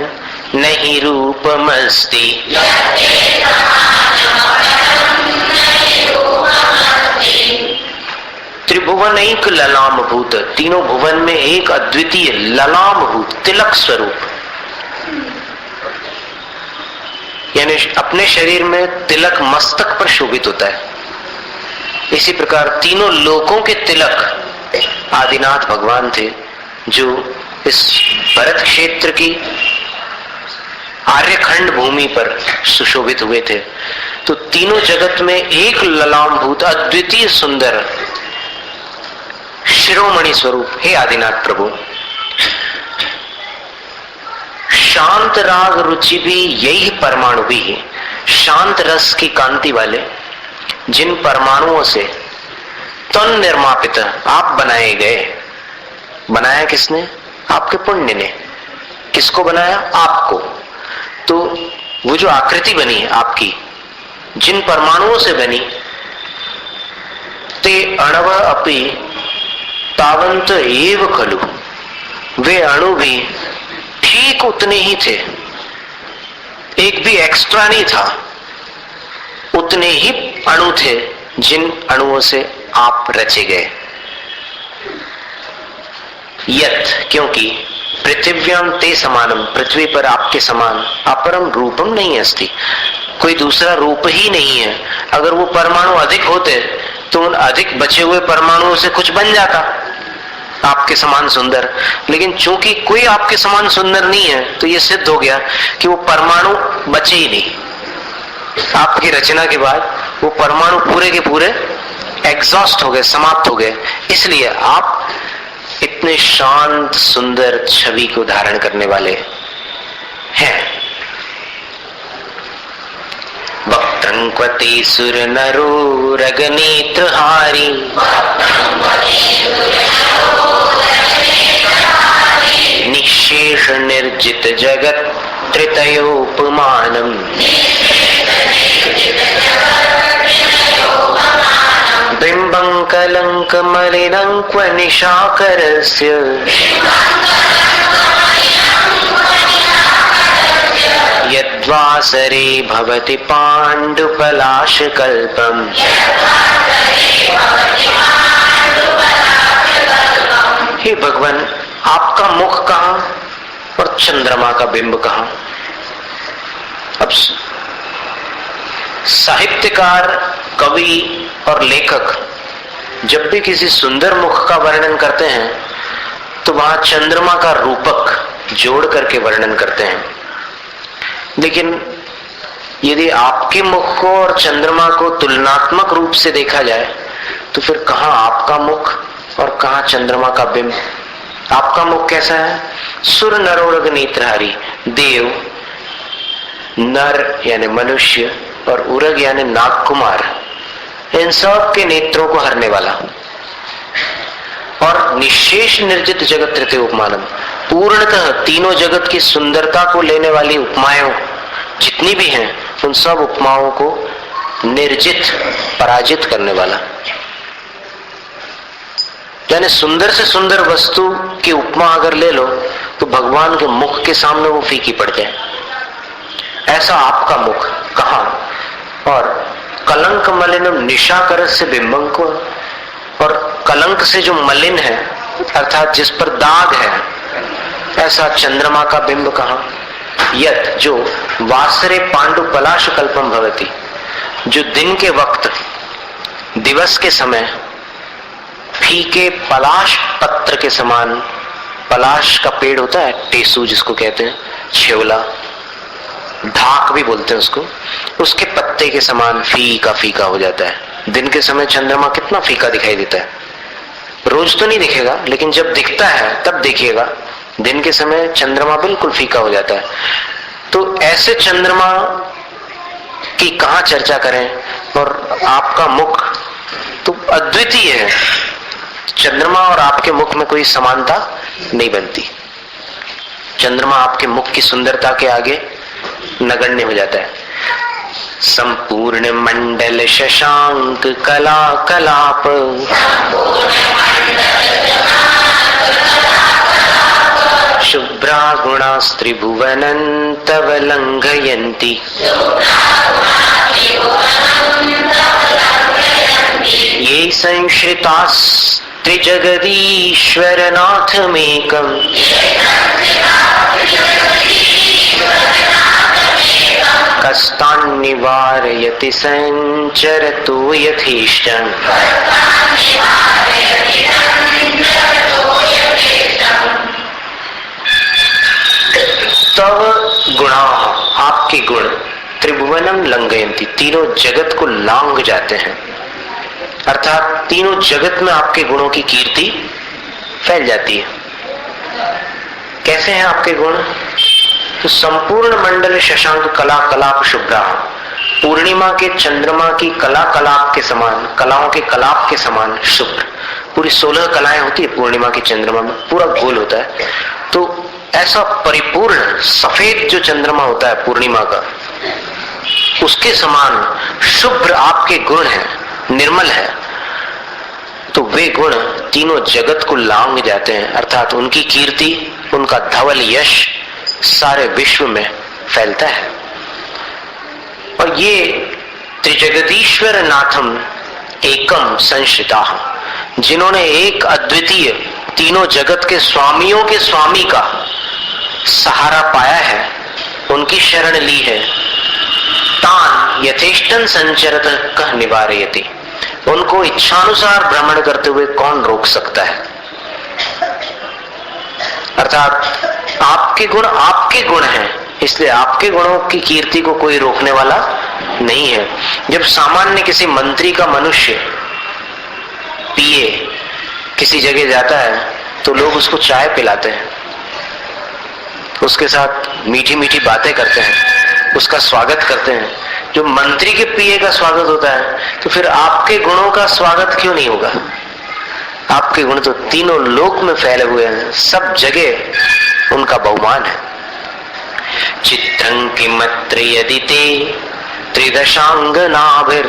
नहि रूपमस्ति। त्रिभुवनैक ललामभूत। तीनों भुवन में एक अद्वितीय ललामभूत तिलक स्वरूप, यानी अपने शरीर में तिलक मस्तक पर शोभित होता है। इसी प्रकार तीनों लोकों के तिलक आदिनाथ भगवान थे, जो इस भरत क्षेत्र की आर्यखंड भूमि पर सुशोभित हुए थे। तो तीनों जगत में एक ललामभूत अद्वितीय सुंदर शिरोमणि स्वरूप हे आदिनाथ प्रभु। शांत राग रुचि भी यही परमाणु भी है। शांत रस की कांति वाले जिन परमाणुओं से तन निर्मापित आप बनाए गए। बनाया किसने? आपके पुण्य ने। किसको बनाया? आपको। तो वो जो आकृति बनी है आपकी, जिन परमाणुओं से बनी, ते अणव अपि तावंत एव खलु। वे अणु भी ठीक उतने ही थे, एक भी एक्स्ट्रा नहीं था। उतने ही अणु थे जिन अणुओं से आप रचे गए। यत क्योंकि पृथिव्याम ते समानम, पृथ्वी पर आपके समान अपरम रूपम नहीं अस्ति, कोई दूसरा रूप ही नहीं है। अगर वो परमाणु अधिक होते तो उन अधिक बचे हुए परमाणुओं से कुछ बन जाता आपके समान सुंदर। लेकिन चूंकि कोई आपके समान सुंदर नहीं है तो ये सिद्ध हो गया कि वो परमाणु बचे ही नहीं। आपकी रचना के बाद वो परमाणु पूरे के पूरे एग्जॉस्ट हो गए, समाप्त हो गए। इसलिए आप इतने शांत सुंदर छवि को धारण करने वाले हैं। वक्त्रंक्वते सुर नरो रगनेत्रहारी। निशेष निर्जित जगत त्रितयोपमानम्। बिंबं कलंक मलिनं क्व निशाकरस्य। यद्वासरे भवति पाण्डुपलाशकल्पम्। हे भगवान, आपका मुख कहां और चंद्रमा का बिंब कहां? अब साहित्यकार, कवि और लेखक जब भी किसी सुंदर मुख का वर्णन करते हैं तो वहां चंद्रमा का रूपक जोड़ करके वर्णन करते हैं। लेकिन यदि आपके मुख को और चंद्रमा को तुलनात्मक रूप से देखा जाए तो फिर कहाँ आपका मुख और कहाँ चंद्रमा का बिंब। आपका मुख कैसा है? सुर नरोरग नेत्रहारी, देव, नर यानी मनुष्य, और उरग यानी नागकुमार, इन सब के नेत्रों को हरने वाला, और निशेष निर्जित जगत तृतीय उपमानम, पूर्णतः तीनों जगत की सुंदरता को लेने वाली उपमाएं जितनी भी हैं उन सब उपमाओं को निर्जित, पराजित करने वाला। यानी सुंदर से सुंदर वस्तु की उपमा अगर ले लो तो भगवान के मुख के सामने वो फीकी पड़ जाए। ऐसा आपका मुख कहाँ? और कलंक मलिनम निशाकर से बिंबं को, और कलंक से जो मलिन है अर्थात जिस पर दाग है, ऐसा चंद्रमा का बिंब कहाँ? यत जो वासरे पांडु पलाश कल्पम भवती, जो दिन के वक्त, दिवस के समय फीके पलाश पत्र के समान, पलाश का पेड़ होता है, टेसू जिसको कहते हैं, छेवला, ढाक भी बोलते हैं उसको, उसके पत्ते के समान फीका फीका हो जाता है। दिन के समय चंद्रमा कितना फीका दिखाई देता है। रोज तो नहीं दिखेगा, लेकिन जब दिखता है तब देखिएगा, दिन के समय चंद्रमा बिल्कुल फीका हो जाता है। तो ऐसे चंद्रमा की कहाँ चर्चा करें? और आपका मुख तो अद्वितीय है, चंद्रमा और आपके मुख में कोई समानता नहीं बनती। चंद्रमा आपके मुख की सुंदरता के आगे नगण्य हो जाता है। संपूर्ण मंडल शशांक कला कलाप, शुभ्रा गुणास्त्रिभुवनं तव लंघयन्ति, ये संश्रितास्त्रिजगदीश्वरनाथमेकम्, कस्तान्निवारयति संचरतो यथेष्टम्। तव गुणा, आपके गुण, त्रिभुवनम लंघयन्ति, तीनों जगत को लांघ जाते हैं, अर्थात तीनों जगत में आपके गुणों की कीर्ति फैल जाती है। कैसे हैं आपके गुण? तो संपूर्ण मंडल शशांक कला कलाप शुभ्रा, पूर्णिमा के चंद्रमा की कला कलाप के समान, कलाओं के कलाप के समान शुभ्र। पूरी 16 कलाएं होती है पूर्णिमा के चंद्रमा में, पूरा गोल होता है। तो ऐसा परिपूर्ण सफेद जो चंद्रमा होता है पूर्णिमा का, उसके समान शुभ्र आपके गुण है, निर्मल है। तो वे गुण तीनों जगत को लांघ जाते हैं, अर्थात उनकी कीर्ति, उनका धवल यश सारे विश्व में फैलता है। और ये त्रिजगदीश्वर नाथम एकम संश्रिता, जिन्होंने एक अद्वितीय तीनों जगत के स्वामियों के स्वामी का सहारा पाया है, उनकी शरण ली है, तान यथेष्टन संचरत कह निवारयति, उनको इच्छानुसार भ्रमण करते हुए कौन रोक सकता है। अर्थात आपके गुण हैं, इसलिए आपके गुणों की कीर्ति को कोई रोकने वाला नहीं है। जब सामान्य किसी मंत्री का मनुष्य पिए किसी जगह जाता है तो लोग उसको चाय पिलाते हैं, उसके साथ मीठी मीठी बातें करते हैं, उसका स्वागत करते हैं। जो मंत्री के पिए का स्वागत होता है, तो फिर आपके गुणों का स्वागत क्यों नहीं होगा? आपके गुण तो तीनों लोक में फैले हुए हैं, सब जगह उनका बहुमान है। चित्रं किमत्र यदि ते त्रिदशांगनाभिर,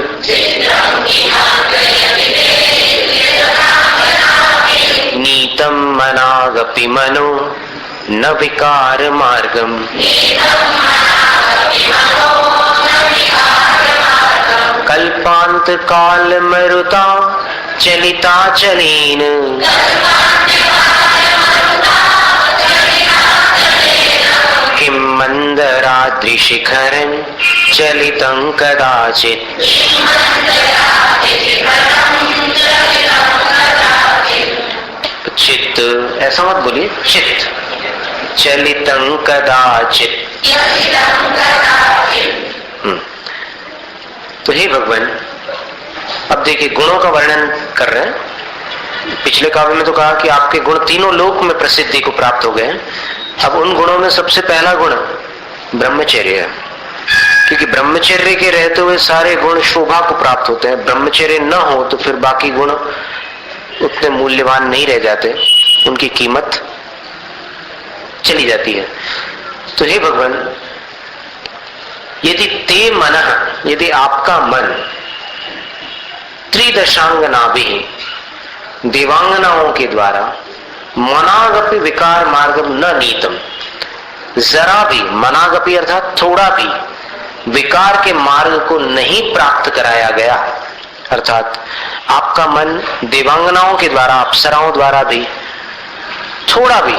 नीतं मनागपि मनो न विकार मार्गम, कल्पांत काल मरुता चलिता चलेन, किम मंदराद्रि शिखरं चलितं कदाचित्। चित्त, ऐसा मत बोलिए, चित्त, चलितं कदाचित। तो हे भगवान, अब देखिए गुणों का वर्णन कर रहे हैं। पिछले काव्य में तो कहा कि आपके गुण तीनों लोक में प्रसिद्धि को प्राप्त हो गए। अब उन गुणों में सबसे पहला गुण ब्रह्मचर्य है, क्योंकि ब्रह्मचर्य के रहते हुए सारे गुण शोभा को प्राप्त होते हैं। ब्रह्मचर्य न हो तो फिर बाकी गुण उतने मूल्यवान नहीं रह जाते, उनकी कीमत चली जाती है। तो हे भगवान, यदि ते मनः, यदि आपका मन त्रिदशांगनाभिः, देवांगनाओं के द्वारा मनागपि विकार मार्गम न नीतम, जरा भी, मनागपि अर्थात थोड़ा भी विकार के मार्ग को नहीं प्राप्त कराया गया, अर्थात आपका मन देवांगनाओं के द्वारा, अप्सराओं द्वारा भी थोड़ा भी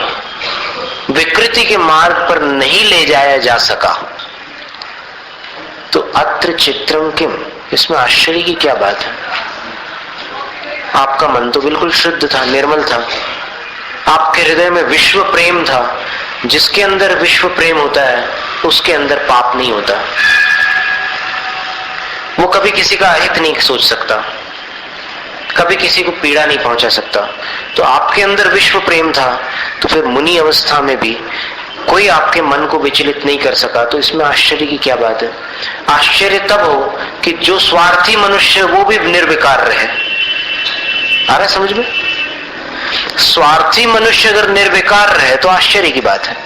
विकृति के मार्ग पर नहीं ले जाया जा सका, तो अत्र चित्रम किम, इसमें आश्चर्य की क्या बात है। आपका मन तो बिल्कुल शुद्ध था, निर्मल था, आपके हृदय में विश्व प्रेम था। जिसके अंदर विश्व प्रेम होता है उसके अंदर पाप नहीं होता, वो कभी किसी का अहित नहीं सोच सकता, कभी किसी को पीड़ा नहीं पहुंचा सकता। तो आपके अंदर विश्व प्रेम था, तो फिर मुनि अवस्था में भी कोई आपके मन को विचलित नहीं कर सका। तो इसमें आश्चर्य की क्या बात है। आश्चर्य तब हो कि जो स्वार्थी मनुष्य वो भी निर्विकार रहे। आ रहा है समझ में? स्वार्थी मनुष्य अगर निर्विकार रहे तो आश्चर्य की बात है,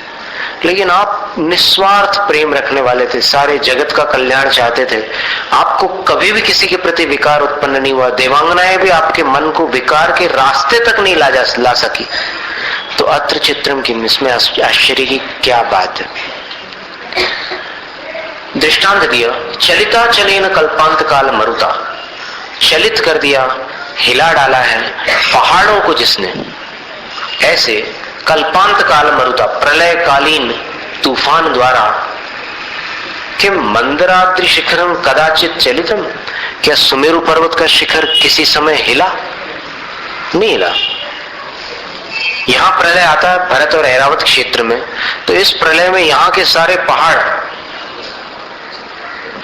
लेकिन आप निस्वार्थ प्रेम रखने वाले थे, सारे जगत का कल्याण चाहते थे, आपको कभी भी किसी के प्रति विकार उत्पन्न नहीं हुआ। देवांगनाएं भी आपके मन को विकार के रास्ते तक नहीं ला सकी। तो अत्र चित्रम की, इसमें आश्चर्य की क्या बात है। दृष्टांत दिया, चलिता चलेन कल्पांत काल मरुता, चलित कर दिया, हिला डाला है पहाड़ों को जिसने, ऐसे कल्पांत काल मरुता, प्रलय कालीन तूफान द्वारा, किम मंदराद्रि शिखरम कदाचित चलितम, क्या सुमेरु पर्वत का शिखर किसी समय हिला? नहीं हिला। यहां प्रलय आता है भरत और ऐरावत क्षेत्र में, तो इस प्रलय में यहां के सारे पहाड़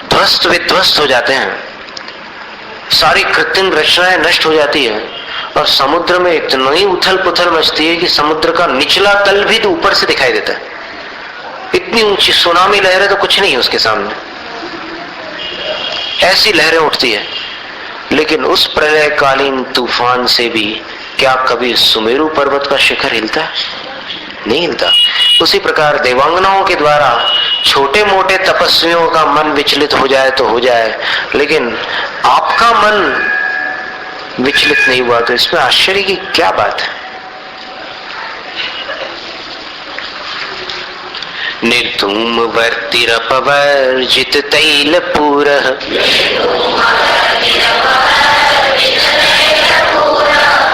ध्वस्त विध्वस्त हो जाते हैं, सारी कृत्रिम रचनाएं नष्ट हो जाती है, और समुद्र में इतनी उथल पुथल मचती है कि समुद्र का निचला तल भी तो ऊपर से दिखाई देता है। इतनी ऊंची सुनामी लहरें तो कुछ नहीं है उसके सामने, ऐसी लहरें उठती है। लेकिन उस प्रलयकालीन तूफान से भी क्या कभी सुमेरु पर्वत का शिखर हिलता है? नहीं हिलता। उसी प्रकार देवांगनाओं के द्वारा छोटे मोटे तपस्वियों का मन विचलित हो जाए तो हो जाए, लेकिन आपका मन विचलित नहीं हुआ, तो इसमें आश्चर्य की क्या बात है। निर्धूम वर्तिरपवर्जित तैलपूरः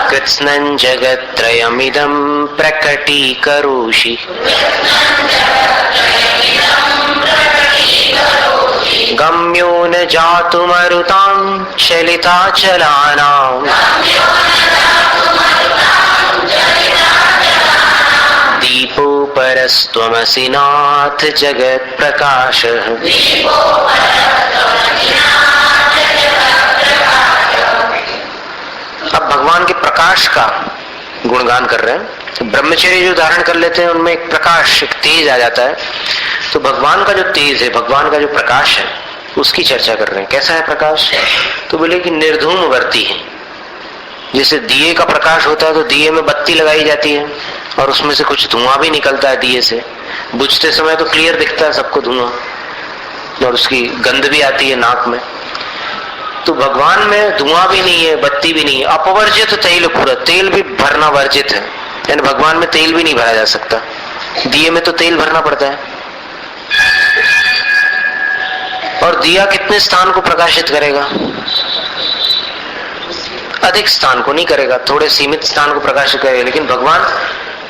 कृत्स्नं जगत्त्रयमिदं प्रकटीकरोषि गम्यो न जातुमरुतां चलिताचलानां दीपो परस्त्वमसि नाथ जगत् प्रकाशः। अब भगवान के प्रकाश का गुणगान कर रहे हैं। ब्रह्मचर्य जो धारण कर लेते हैं उनमें एक प्रकाश, एक तेज आ जाता है। तो भगवान का जो तेज है, भगवान का जो प्रकाश है, उसकी चर्चा कर रहे हैं। कैसा है प्रकाश? तो बोले कि निर्धूम वर्ती है। जैसे दिए का प्रकाश होता है तो दिए में बत्ती लगाई जाती है और उसमें से कुछ धुआं भी निकलता है दिए से, बुझते समय तो क्लियर दिखता है सबको धुआं, और उसकी गंध भी आती है नाक में। तो भगवान में धुआं भी नहीं है, बत्ती भी नहीं है, अपवर्जित तैल पूरा, तेल भी भरना वर्जित है, यानी भगवान में तेल भी नहीं भरा जा सकता। दिए में तो तेल भरना पड़ता है। और दिया कितने स्थान को प्रकाशित करेगा? अधिक स्थान को नहीं करेगा, थोड़े सीमित स्थान को प्रकाशित करेगा। लेकिन भगवान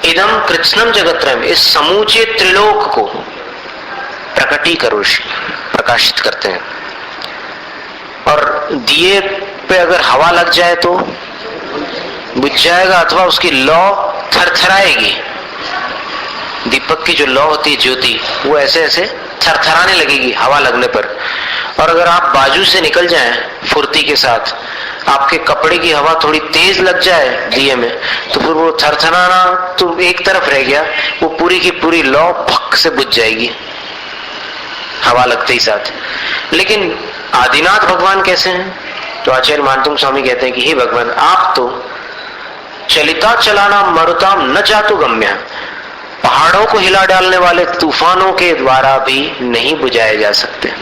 इदम कृत्स्नम जगत्रयम, इस समूचे त्रिलोक को प्रकटीकरोषि, प्रकाशित करते हैं। और दिए पे अगर हवा लग जाए तो बुझ जाएगा, अथवा उसकी लौ थरथराएगी। दीपक की जो लौ होती है ज्योति, वो ऐसे ऐसे थरथराने लगेगी हवा लगने पर। और अगर आप बाजू से निकल जाएं फुर्ती के साथ, आपके कपड़े की हवा थोड़ी तेज लग जाए दिए में, तो फिर वो थरथराना तो एक तरफ रह गया, वो पूरी की पूरी लौ भक से बुझ जाएगी हवा लगते ही साथ। लेकिन आदिनाथ भगवान कैसे हैं? तो आचार्य मानतुंग स्वामी कहते हैं कि हे भगवान, आप तो चलिता चलाना मरुताम न जातु गम्य, पहाड़ों को हिला डालने वाले तूफानों के द्वारा भी नहीं बुझाए जा सकते,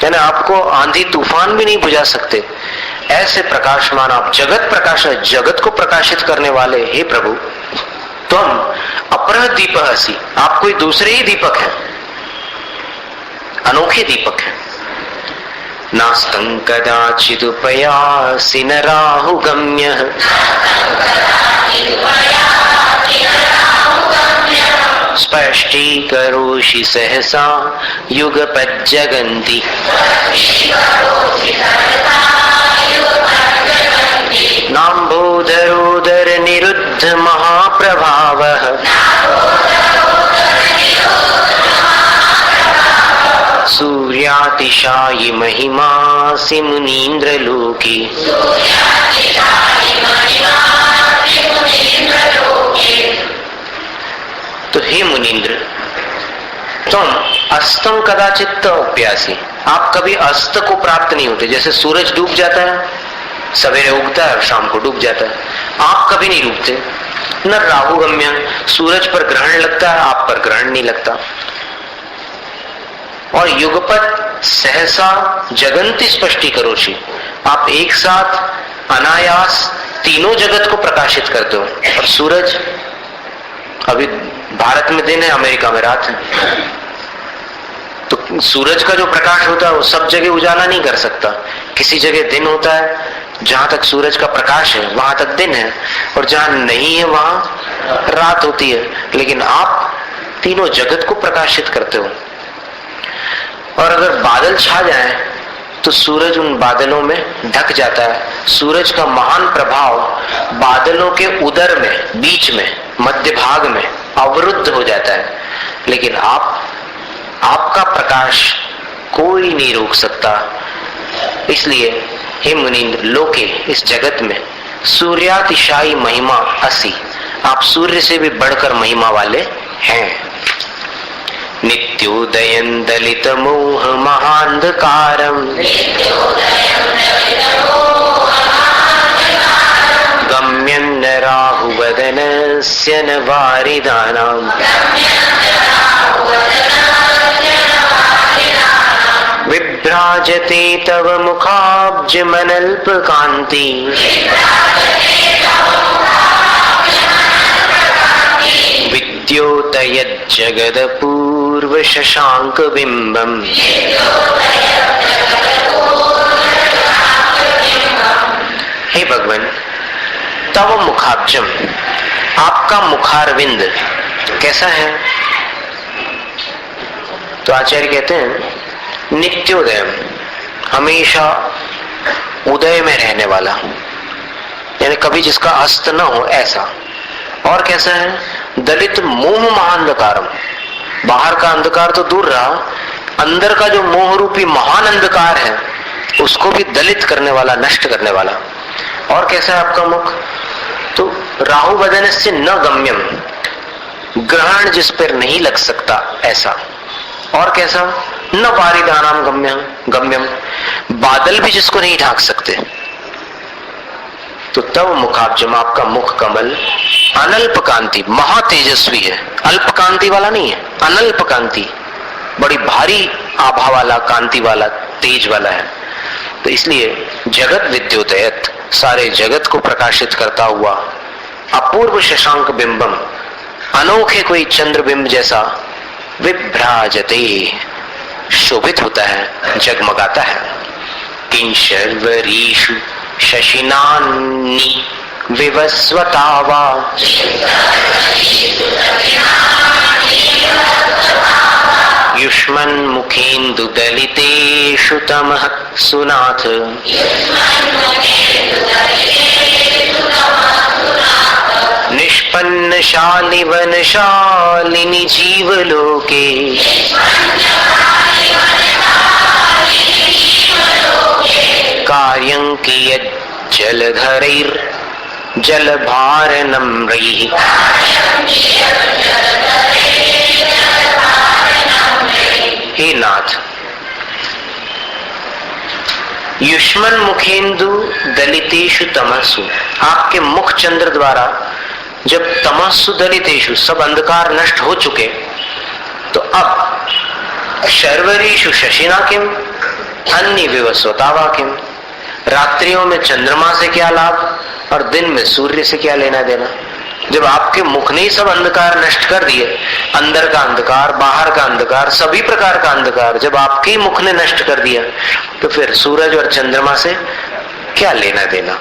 यानी आपको आंधी तूफान भी नहीं बुझा सकते। ऐसे प्रकाशमान आप, जगत प्रकाश, जगत को प्रकाशित करने वाले हे प्रभु, तुम अपरः दीपः असि, आप कोई दूसरे ही दीपक हैं, अनोखे दीपक हैं। नास्तं कदाचिदुपयासि न राहुगम्यः, स्पष्टीकरोषि सहसा युगपज्जगन्ति, नाम्बोधरोदर निरुद्ध महाप्रभावः, सूर्यातिशायि महिमासि मुनीन्द्रलोके। तो हे मुनीन्द्र, तुम अस्तम कदाचित अप्यासी, आप कभी अस्त को प्राप्त नहीं होते। जैसे सूरज डूब जाता है, सवेरे उगता है और शाम को डूब जाता है, आप कभी नहीं डूबते। न राहुगम्य, सूरज पर ग्रहण लगता है, आप पर ग्रहण नहीं लगता। और युगपत सहसा जगंती स्पष्टीकरोषि, आप एक साथ अनायास तीनों जगत को प्रकाशित करते हो। और सूरज, अभी भारत में दिन है, अमेरिका में रात है, तो सूरज का जो प्रकाश होता है वो सब जगह उजाला नहीं कर सकता। किसी जगह दिन होता है, जहां तक सूरज का प्रकाश है वहां तक दिन है, और जहां नहीं है वहां रात होती है। लेकिन आप तीनों जगत को प्रकाशित करते हो। और अगर बादल छा जाए तो सूरज उन बादलों में ढक जाता है। सूरज का महान प्रभाव बादलों के उदर में, बीच में, मध्य भाग में अवरुद्ध हो जाता है। लेकिन आपका प्रकाश कोई नहीं रोक सकता। इसलिए हे मुनीन्द्र, लोके, इस जगत में सूर्यातिशायी महिमा असि, आप सूर्य से भी बढ़कर महिमा वाले हैं। नित्योदयं दलित मोह महांधकारं, गम्यं न राहुवदनस्य न वारिदानाम्, विभ्राजते तव मुखाब्जमनल्पकान्ति, विद्योतयज्जगदपूर्व शशांक बिंबम्। हे भगवान, तव मुखाब्जम, आपका मुखारविंद कैसा है? तो आचार्य कहते हैं नित्योदयम, हमेशा उदय में रहने वाला, यानी कभी जिसका अस्त न हो, ऐसा। और कैसा है? दलित मोह महाअंधकारम, बाहर का अंधकार तो दूर रहा, अंदर का जो मोह रूपी महान अंधकार है उसको भी दलित करने वाला, नष्ट करने वाला। और कैसा है आपका मुख? तो राहु वदन से न गम्यम, ग्रहण जिस पर नहीं लग सकता ऐसा। और कैसा? न वारिदानाम गम्यम, बादल भी जिसको नहीं ढांक सकते। तो तब मुखाब्जम, आपका मुख कमल अनल्प कांति, महातेजस्वी है, अल्प कांति वाला नहीं है, अनल्प कांति, बड़ी भारी आभा वाला, कांति वाला, तेज वाला है। तो इसलिए जगत विद्योतयत, सारे जगत को प्रकाशित करता हुआ, अपूर्व शशांक बिंबम, अनोखे कोई चंद्र बिंब जैसा, विभ्राजते, शोभित होता है, जगमगाता है। किंशर्वरीषु शशिनान्नि विवस्वतावा, युष्मन् मुखेन्दु दलितेषु तमः सुनाथ, निष्पन्न शालिवन शालिनी जी जीवलोके कार्यं कियत् जलधरैर् जलभारनम्रैः। हे नाथ, युष्मन मुखेन्दु दलितेषु तमसु, आपके मुख चंद्र द्वारा जब तमस्सु दलितेषु सब अंधकार नष्ट हो चुके, तो अब शर्वरीषु शशिना किम अन्य विवस्वतावा किम, रात्रियों में चंद्रमा से क्या लाभ और दिन में सूर्य से क्या लेना देना। जब आपके मुख ने सब अंधकार नष्ट कर दिए, अंदर का अंधकार, बाहर का अंधकार, सभी प्रकार का अंधकार जब आपके ही मुख ने नष्ट कर दिया, तो फिर सूरज और चंद्रमा से क्या लेना देना।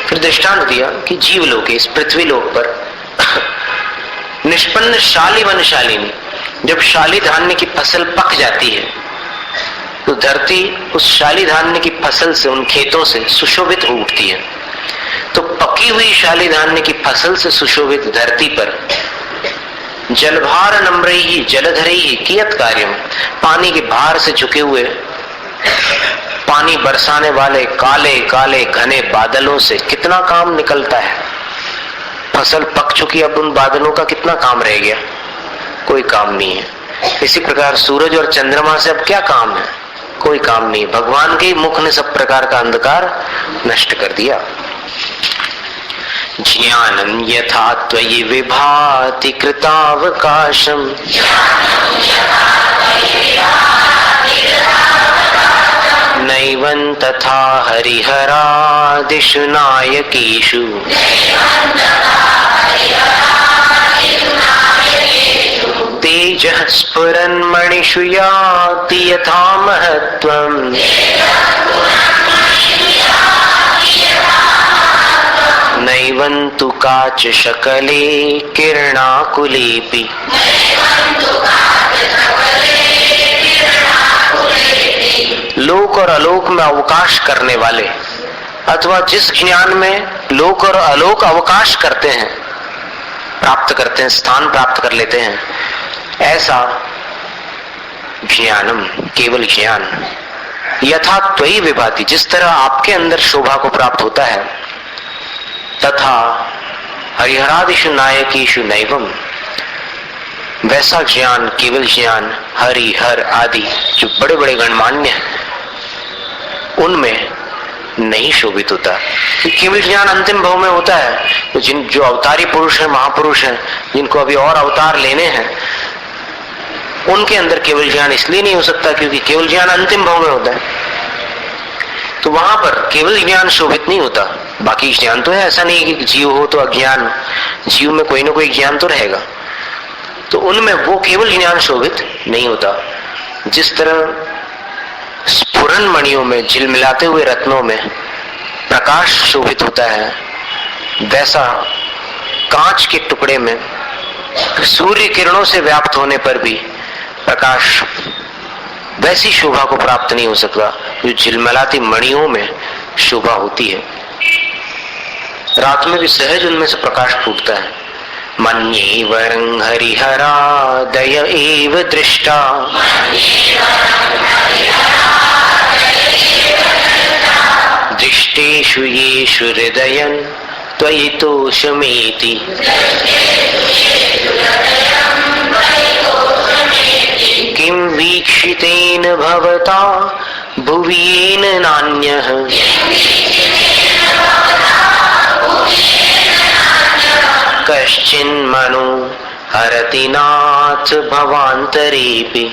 फिर दृष्टांत दिया कि जीवलोक, इस पृथ्वी लोक पर निष्पन्न शाली वनशालिनी, जब शाली धान्य की फसल पक जाती है तो धरती उस शाली धान्य की फसल से, उन खेतों से सुशोभित हो उठती है। तो पकी हुई शाली धान्य की फसल से सुशोभित धरती पर जलभार नम्रैः जलधरैः कियत् कार्यम, पानी के भार से झुके हुए, पानी बरसाने वाले काले काले घने बादलों से कितना काम निकलता है। फसल पक चुकी, अब उन बादलों का कितना काम रह गया, कोई काम नहीं है। इसी प्रकार सूरज और चंद्रमा से अब क्या काम है, कोई काम नहीं। भगवान के मुख ने सब प्रकार का अंधकार नष्ट कर दिया। ज्ञानं यथा त्वयि विभाति कृतावकाशम् नैवं तथा हरिहरादिषु नायकेषु तेजः स्फुरन्मणिषु याति यथा महत्त्वम् नैवं तु काच शकले किरणाकुलेऽपि। लोक और अलोक में अवकाश करने वाले, अथवा जिस ज्ञान में लोक और अलोक अवकाश करते हैं, प्राप्त करते हैं, स्थान प्राप्त कर लेते हैं, ऐसा ज्ञानम, केवल ज्ञान, यथा त्वयि विभाति, जिस तरह आपके अंदर शोभा को प्राप्त होता है, तथा हरिहरादिषु नायकेषु नैवम, वैसा ज्ञान, केवल ज्ञान हरि हर आदि जो बड़े बड़े गणमान्य हैं उनमें नहीं शोभित होता। केवल ज्ञान अंतिम भाव में होता है। तो जो अवतारी पुरुष हैं, महापुरुष हैं, जिनको अभी और अवतार लेने हैं, उनके अंदर केवल ज्ञान इसलिए नहीं हो सकता क्योंकि केवल ज्ञान अंतिम भाव में होता है। तो वहां पर केवल ज्ञान शोभित नहीं होता। बाकी ज्ञान तो है, ऐसा नहीं कि जीव हो तो अज्ञान, जीव में कोई ना कोई ज्ञान तो रहेगा। तो उनमें वो केवल ज्ञान शोभित नहीं होता। जिस तरह स्फुरन मणियों में, झिलमिलाते हुए रत्नों में प्रकाश शोभित होता है, वैसा कांच के टुकड़े में सूर्य किरणों से व्याप्त होने पर भी प्रकाश वैसी शोभा को प्राप्त नहीं हो सकता जो झिलमिलाती मणियों में शोभा होती है। रात में भी सहज उनमें से प्रकाश फूटता है। मन्ये वरं हरिहरादय एव दृष्टा दृष्टेषु येषु हृदयं त्वयि तोषमेति। किं वीक्षितेन भवता भुवियेन नान्यः कश्चिन्मनो हरति नाथ भवान्तरेऽपि।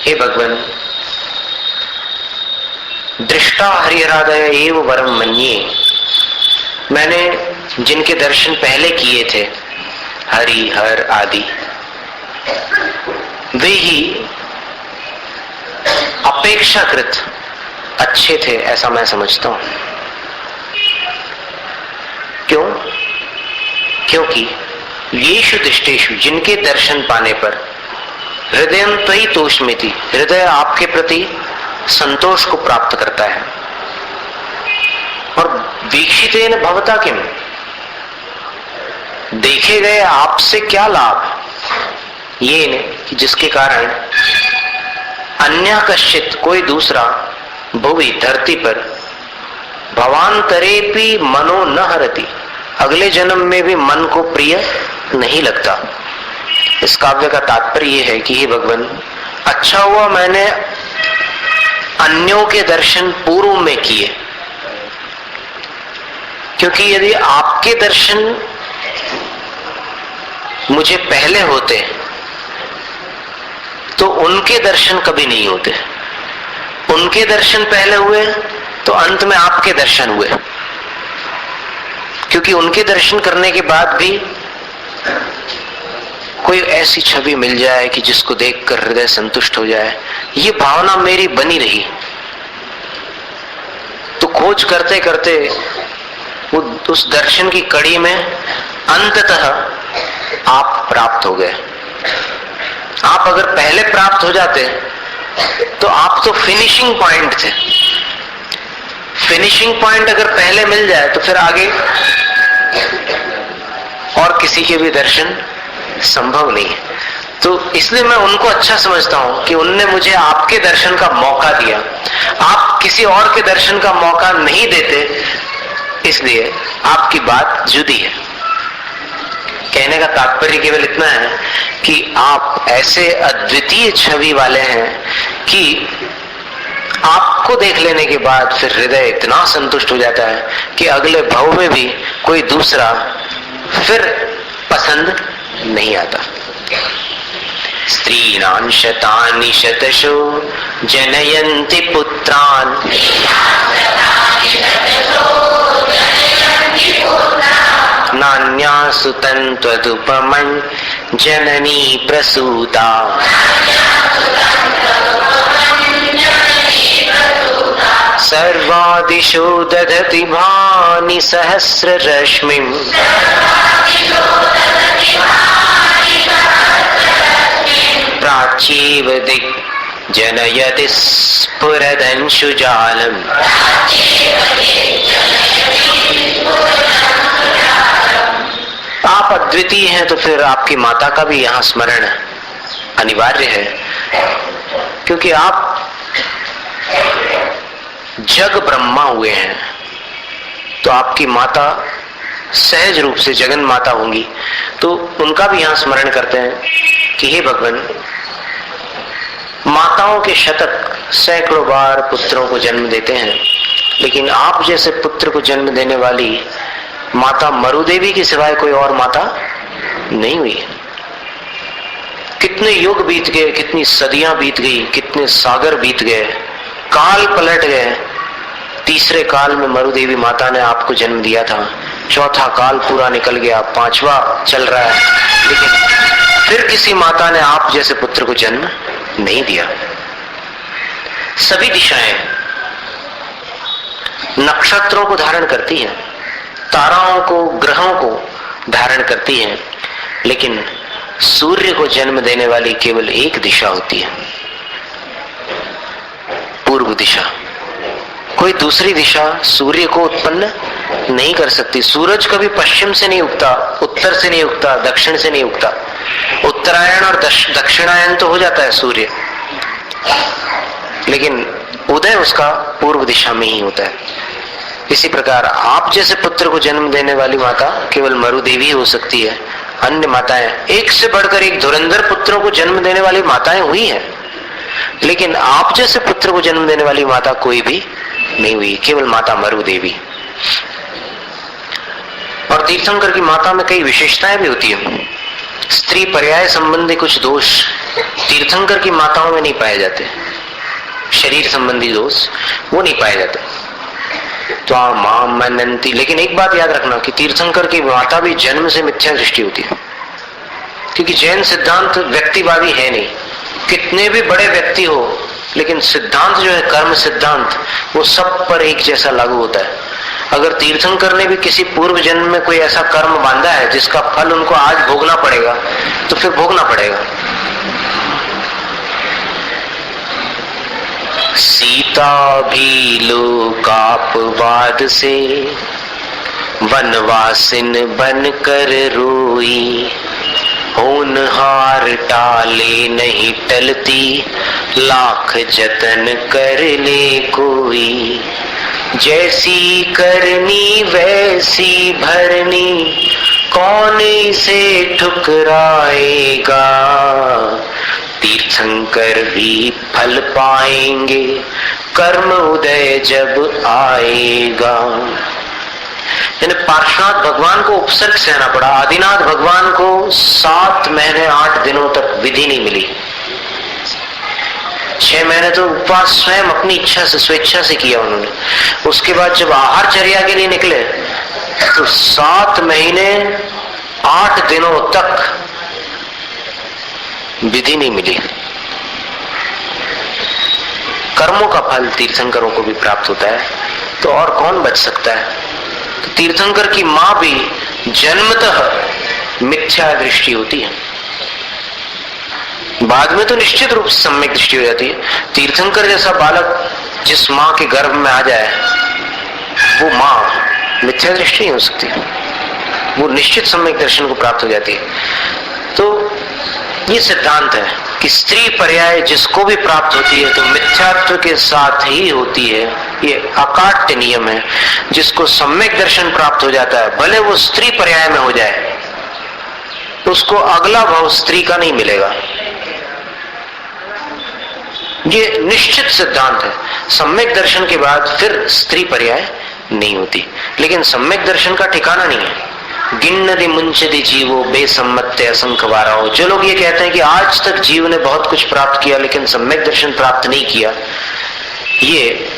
हे भगवान, दृष्टा हरिहरादय एव वरम मन्ये, मैंने जिनके दर्शन पहले किए थे, हरि हर आदि, वे ही अपेक्षाकृत अच्छे थे, ऐसा मैं समझता हूं। क्यों? क्योंकि येषु दृष्टेषु, जिनके दर्शन पाने पर हृदयं त्वयि तोषमेति, हृदय आपके प्रति संतोष को प्राप्त करता है। और वीक्षितेन भवता किम, देखे गए आपसे क्या लाभ, ये कि जिसके कारण अन्य कश्चित कोई दूसरा भुवि धरती पर भवांतरेपि मनो न हरति, अगले जन्म में भी मन को प्रिय नहीं लगता। इस काव्य का तात्पर्य यह है कि हे भगवान, अच्छा हुआ मैंने अन्यों के दर्शन पूर्व में किए, क्योंकि यदि आपके दर्शन मुझे पहले होते तो उनके दर्शन कभी नहीं होते। उनके दर्शन पहले हुए तो अंत में आपके दर्शन हुए, क्योंकि उनके दर्शन करने के बाद भी कोई ऐसी छवि मिल जाए कि जिसको देखकर हृदय संतुष्ट हो जाए, ये भावना मेरी बनी रही। तो खोज करते करते वो उस दर्शन की कड़ी में अंततः आप प्राप्त हो गए। आप अगर पहले प्राप्त हो जाते तो आप तो फिनिशिंग पॉइंट थे। फिनिशिंग पॉइंट अगर पहले मिल जाए तो फिर आगे और किसी के भी दर्शन संभव नहीं है। तो इसलिए मैं उनको अच्छा समझता हूं कि उनने मुझे आपके दर्शन का मौका दिया। आप किसी और के दर्शन का मौका नहीं देते, इसलिए आपकी बात जुदी है। कहने का तात्पर्य केवल इतना है कि आप ऐसे अद्वितीय छवि वाले हैं कि आपको देख लेने के बाद फिर हृदय इतना संतुष्ट हो जाता है कि अगले भव में भी कोई दूसरा फिर पसंद नहीं आता। स्त्रीणां शतानि शतशो जनयन्ति पुत्रान् नान्यासु तन्त्वदुपमं जननी प्रसूता। सर्वादिशो दधति भानि सहस्ररश्मिं प्राच्येव दिक् जनयति स्फुरदंशुजालम्। आप अद्वितीय हैं तो फिर आपकी माता का भी यहाँ स्मरण अनिवार्य है, क्योंकि आप जग ब्रह्मा हुए हैं तो आपकी माता सहज रूप से जगन माता होंगी। तो उनका भी यहाँ स्मरण करते हैं कि हे भगवान, माताओं के शतक सैकड़ों बार पुत्रों को जन्म देते हैं, लेकिन आप जैसे पुत्र को जन्म देने वाली माता मरुदेवी के सिवाय कोई और माता नहीं हुई। कितने युग बीत गए, कितनी सदियां बीत गई, कितने सागर बीत गए, काल पलट गए। तीसरे काल में मरुदेवी माता ने आपको जन्म दिया था, चौथा काल पूरा निकल गया, पांचवा चल रहा है, लेकिन फिर किसी माता ने आप जैसे पुत्र को जन्म नहीं दिया। सभी दिशाएं नक्षत्रों को धारण करती हैं, ताराओं को, ग्रहों को धारण करती हैं, लेकिन सूर्य को जन्म देने वाली केवल एक दिशा होती है, पूर्व दिशा। कोई दूसरी दिशा सूर्य को उत्पन्न नहीं कर सकती। सूरज कभी पश्चिम से नहीं उगता, उत्तर से नहीं उगता, दक्षिण से नहीं उगता। उत्तरायण और दक्षिणायन तो हो जाता है सूर्य, लेकिन उदय उसका पूर्व दिशा में ही होता है। इसी प्रकार आप जैसे पुत्र को जन्म देने वाली माता केवल मरुदेवी हो सकती है। अन्य माताएं, एक से बढ़कर एक धुरंधर पुत्रों को जन्म देने वाली माताएं हुई हैं, लेकिन आप जैसे पुत्र को जन्म देने वाली माता कोई भी नहीं हुई, केवल माता मरुदेवी। और तीर्थंकर की माता में कई विशेषताएं भी होती है। स्त्री पर्याय संबंधी कुछ दोष तीर्थंकर की माताओं में नहीं पाए जाते, शरीर संबंधी दोष वो नहीं पाए जाते। तो मां मनंती, लेकिन एक बात याद रखना कि तीर्थंकर की माता भी जन्म से मिथ्या दृष्टि होती है, क्योंकि जैन सिद्धांत व्यक्तिवादी है नहीं। कितने भी बड़े व्यक्ति हो, लेकिन सिद्धांत जो है कर्म सिद्धांत, वो सब पर एक जैसा लागू होता है। अगर तीर्थंकर ने भी किसी पूर्व जन्म में कोई ऐसा कर्म बांधा है जिसका फल उनको आज भोगना पड़ेगा, तो फिर भोगना पड़ेगा। सीता भी लोकापवाद से वनवासिन बन कर रोई, होनहार टाले नहीं टलती, लाख जतन कर ले कोई। जैसी करनी वैसी भरनी, कौन इसे ठुकराएगा। तीर्थंकर भी फल पाएंगे, कर्म उदय जब आएगा। पार्श्वनाथ भगवान को उपसर्ग सहना पड़ा। आदिनाथ भगवान को 7 महीने 8 दिनों तक विधि नहीं मिली। 6 महीने तो उपवास स्वयं अपनी इच्छा से, स्वेच्छा से किया उन्होंने। उसके बाद जब आहारचर्या के लिए निकले तो 7 महीने 8 दिनों तक विधि नहीं मिली। कर्मों का फल तीर्थंकरों को भी प्राप्त होता है, तो और कौन बच सकता है। तो तीर्थंकर की मां भी जन्मतः मिथ्या दृष्टि होती है, बाद में तो निश्चित रूप से सम्यक दृष्टि हो जाती है। तीर्थंकर जैसा बालक जिस मां के गर्भ में आ जाए, वो मां मिथ्या दृष्टि नहीं हो सकती, वो निश्चित सम्यक दर्शन को प्राप्त हो जाती है। तो ये सिद्धांत है कि स्त्री पर्याय जिसको भी प्राप्त होती है तो मिथ्यात्व के साथ ही होती है। ये अकाट्य नियम है। जिसको सम्यक दर्शन प्राप्त हो जाता है, भले वो स्त्री पर्याय में हो जाए, तो उसको अगला भाव स्त्री का नहीं मिलेगा। ये निश्चित सिद्धांत है। सम्यक दर्शन के बाद फिर स्त्री पर्याय नहीं होती। लेकिन सम्यक दर्शन का ठिकाना नहीं है। गिन्नदि मुंचदि जीवो बेसम्मत्य असंख्य वाराओ। जो लोग ये कहते हैं कि आज तक जीव ने बहुत कुछ प्राप्त किया लेकिन सम्यक दर्शन प्राप्त नहीं किया, ये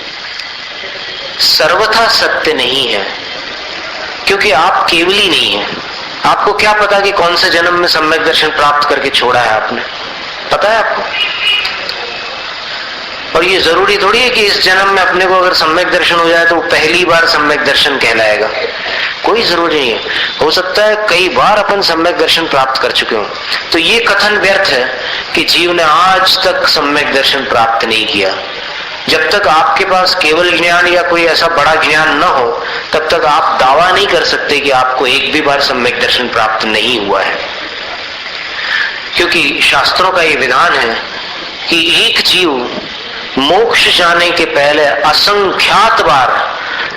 सर्वथा सत्य नहीं है। क्योंकि आप केवली नहीं है। आपको क्या पता कि कौन से जन्म में सम्यक दर्शन प्राप्त करके छोड़ा है आपने, पता है आपको? और ये जरूरी थोड़ी है कि इस जन्म में अपने को अगर सम्यक दर्शन हो जाए तो वो पहली बार सम्यक दर्शन कहलाएगा। कोई जरूरी नहीं है। हो सकता है कई बार अपन सम्यक दर्शन प्राप्त कर चुके हों। तो ये कथन व्यर्थ है कि जीव ने आज तक सम्यक दर्शन प्राप्त नहीं किया। जब तक आपके पास केवल ज्ञान या कोई ऐसा बड़ा ज्ञान न हो, तब तक आप दावा नहीं कर सकते कि आपको एक भी बार सम्यक दर्शन प्राप्त नहीं हुआ है। क्योंकि शास्त्रों का ये विधान है कि एक जीव मोक्ष जाने के पहले असंख्यात बार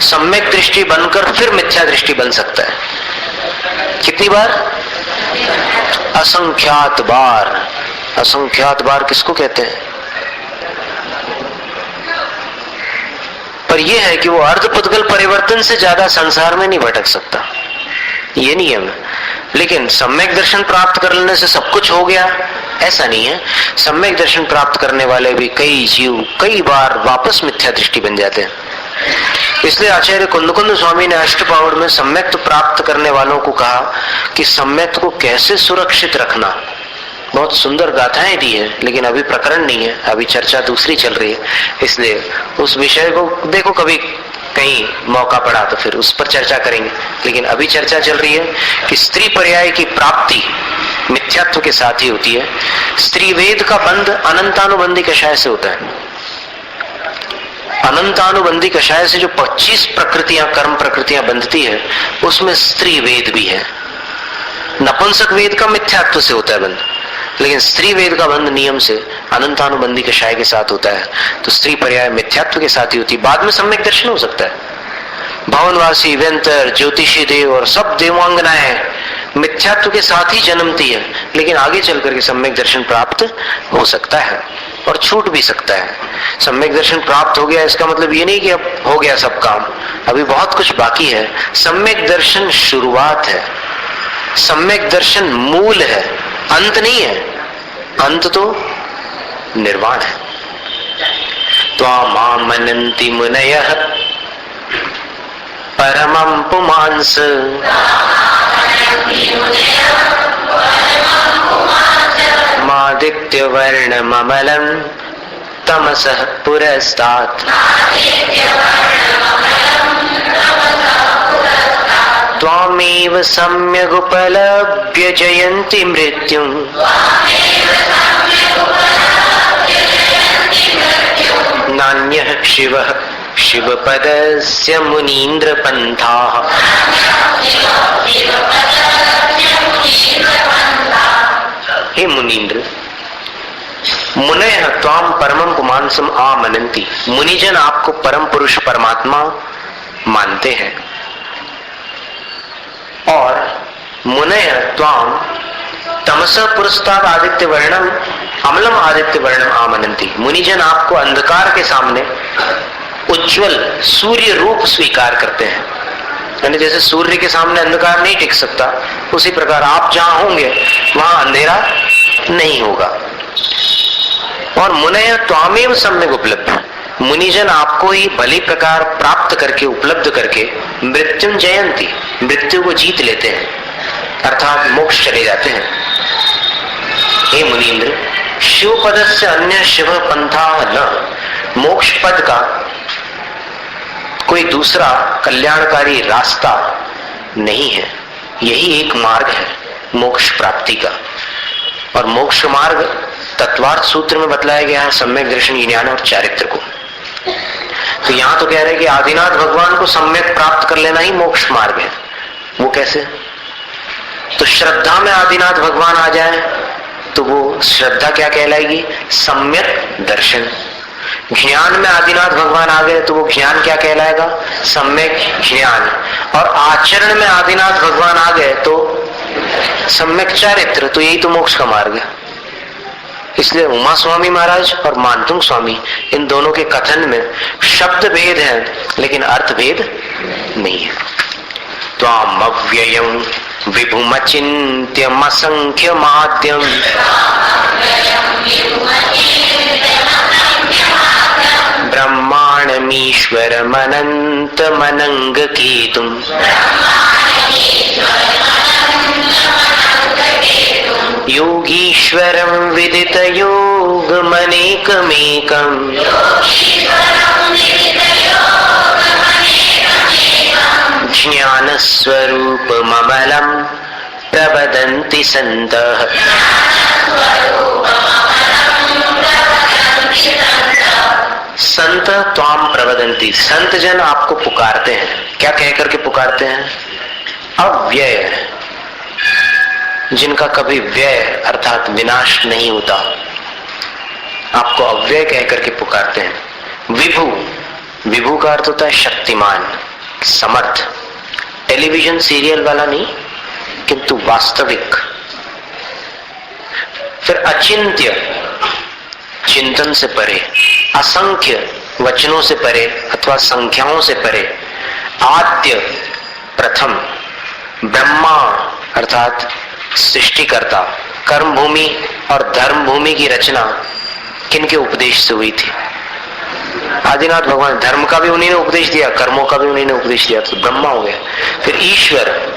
सम्यक दृष्टि बनकर फिर मिथ्या दृष्टि बन सकता है। कितनी बार? असंख्यात बार। असंख्यात बार किसको कहते हैं? पर यह है कि वो अर्धपुद्गल परिवर्तन से ज्यादा संसार में नहीं भटक सकता, ये नियम है। लेकिन सम्यक दर्शन प्राप्त कर लेने से सब कुछ हो गया, ऐसा नहीं है। सम्यक दर्शन प्राप्त करने वाले भी कई जीव कई बार वापस मिथ्या दृष्टि बन जाते हैं। इसलिए आचार्य कुंद स्वामी ने अष्टपावड़ में सम्यक प्राप्त करने वालों को कहा कि सम्यक को कैसे सुरक्षित रखना। बहुत सुंदर गाथाएं दी है, लेकिन अभी प्रकरण नहीं है, अभी चर्चा दूसरी चल रही है। इसलिए उस विषय को देखो, कभी कहीं मौका पड़ा तो फिर उस पर चर्चा करेंगे। लेकिन अभी चर्चा चल रही है कि स्त्री पर्याय की प्राप्ति मिथ्यात्व के साथ ही होती है। स्त्री वेद का बंध अनंतानुबंधी कषाय से होता है। अनंतानुबंधी कषाय से जो 25 प्रकृतियां, कर्म प्रकृतियां बंधती है, उसमें स्त्री वेद भी है। नपुंसक वेद का मिथ्यात्व से होता है बंध, लेकिन स्त्री वेद का बंध नियम से अनंतानुबंधी कषाय के साथ होता है। तो स्त्री पर्याय मिथ्यात्व के साथ ही होती है। बाद में सम्यक दर्शन हो सकता है। भवनवासी, व्यंतर, ज्योतिषी देव और सब देवांगनाएं मिथ्यात्व के साथ ही जन्मती है, लेकिन आगे चल करके सम्यक दर्शन प्राप्त हो सकता है और छूट भी सकता है। सम्यक दर्शन प्राप्त हो गया इसका मतलब ये नहीं कि अब हो गया सब काम, अभी बहुत कुछ बाकी है। सम्यक दर्शन शुरुआत है, सम्यक दर्शन मूल है, अंत नहीं है। अंत तो निर्वाण है। त्वां मनन्ति मुनयः परमं पुमांस मादित्य वर्णममलं तमसः पुरस्तात् त्वामेव सम्यगुपलभ्य जयन्ति मृत्युम् न नान्यः शिवः शिवपदस्य मुनीन्द्र पंथाः। हे मुनीन्द्र, मुनयः त्वां परमं पुमांसम् आमनन्ति। मुनिजन आपको परम पुरुष परमात्मा मानते हैं। और मुनयः त्वां तमसः पुरस्ताद आदित्य वर्णम अमलम आदित्य वर्णम आमनन्ति। मुनिजन आपको अंधकार के सामने उज्जवल सूर्य रूप स्वीकार करते हैं। यानी जैसे सूर्य के सामने अंधकार नहीं टिक सकता, उसी प्रकार आप जहां होंगे वहां अंधेरा नहीं होगा। और मुनय त्वामेव सम्यक उपलब्ध, मुनिजन आपको ही भली प्रकार प्राप्त करके उपलब्ध करके मृत्युं जयंती, मृत्यु को जीत लेते हैं, अर्थात मोक्ष चले जाते हैं। हे मुनीन्द्र, शिव पद से अन्य शिव पंथा न, मोक्ष पद का कोई दूसरा कल्याणकारी रास्ता नहीं है। यही एक मार्ग है मोक्ष प्राप्ति का। और मोक्ष मार्ग तत्वार्थ सूत्र में बतलाया गया है सम्यक दर्शन, ज्ञान और चारित्र को। तो यहां तो कह रहे हैं कि आदिनाथ भगवान को सम्यक प्राप्त कर लेना ही मोक्ष मार्ग है। वो कैसे? तो श्रद्धा में आदिनाथ भगवान आ जाए तो वो श्रद्धा क्या कहलाएगी? सम्यक दर्शन। ज्ञान में आदिनाथ भगवान आ गए तो वो ज्ञान क्या कहलाएगा? सम्यक ज्ञान। और आचरण में आदिनाथ भगवान आ गए तो सम्यक चारित्र। तो यही तो मोक्ष का मार्ग है। इसलिए उमा स्वामी महाराज और मानतुंग स्वामी, इन दोनों के कथन में शब्द भेद है लेकिन अर्थ भेद नहीं है। त्वाम अव्ययम् विभुमचिन्त्यम् असंख्यमाद्यम् ब्रह्माण्डमीश्वरमनन्तमनङ्गकेतुम् योगीश्वरं विदितयोगमनेकमेकम् ज्ञानस्वरूपममलं प्रवदन्ति सन्तः। संत त्वाम प्रवदन्ति, संत जन आपको पुकारते हैं। क्या कहकर के पुकारते हैं? अव्यय, जिनका कभी व्यय अर्थात विनाश नहीं होता, आपको अव्यय कहकर के पुकारते हैं। विभु, विभु का अर्थ होता है शक्तिमान, समर्थ। टेलीविजन सीरियल वाला नहीं, किंतु वास्तविक। फिर अचिंत्य, चिंतन से परे। असंख्य, वचनों से परे अथवा संख्याओं से परे। आद्य, प्रथम। ब्रह्मा अर्थात सृष्टिकर्ता। कर्म भूमि और धर्म भूमि की रचना किनके उपदेश से हुई थी? आदिनाथ भगवान। धर्म का भी उन्हीं ने उपदेश दिया, कर्मों का भी उन्हीं ने उपदेश दिया, तो ब्रह्मा हो गया। फिर ईश्वर,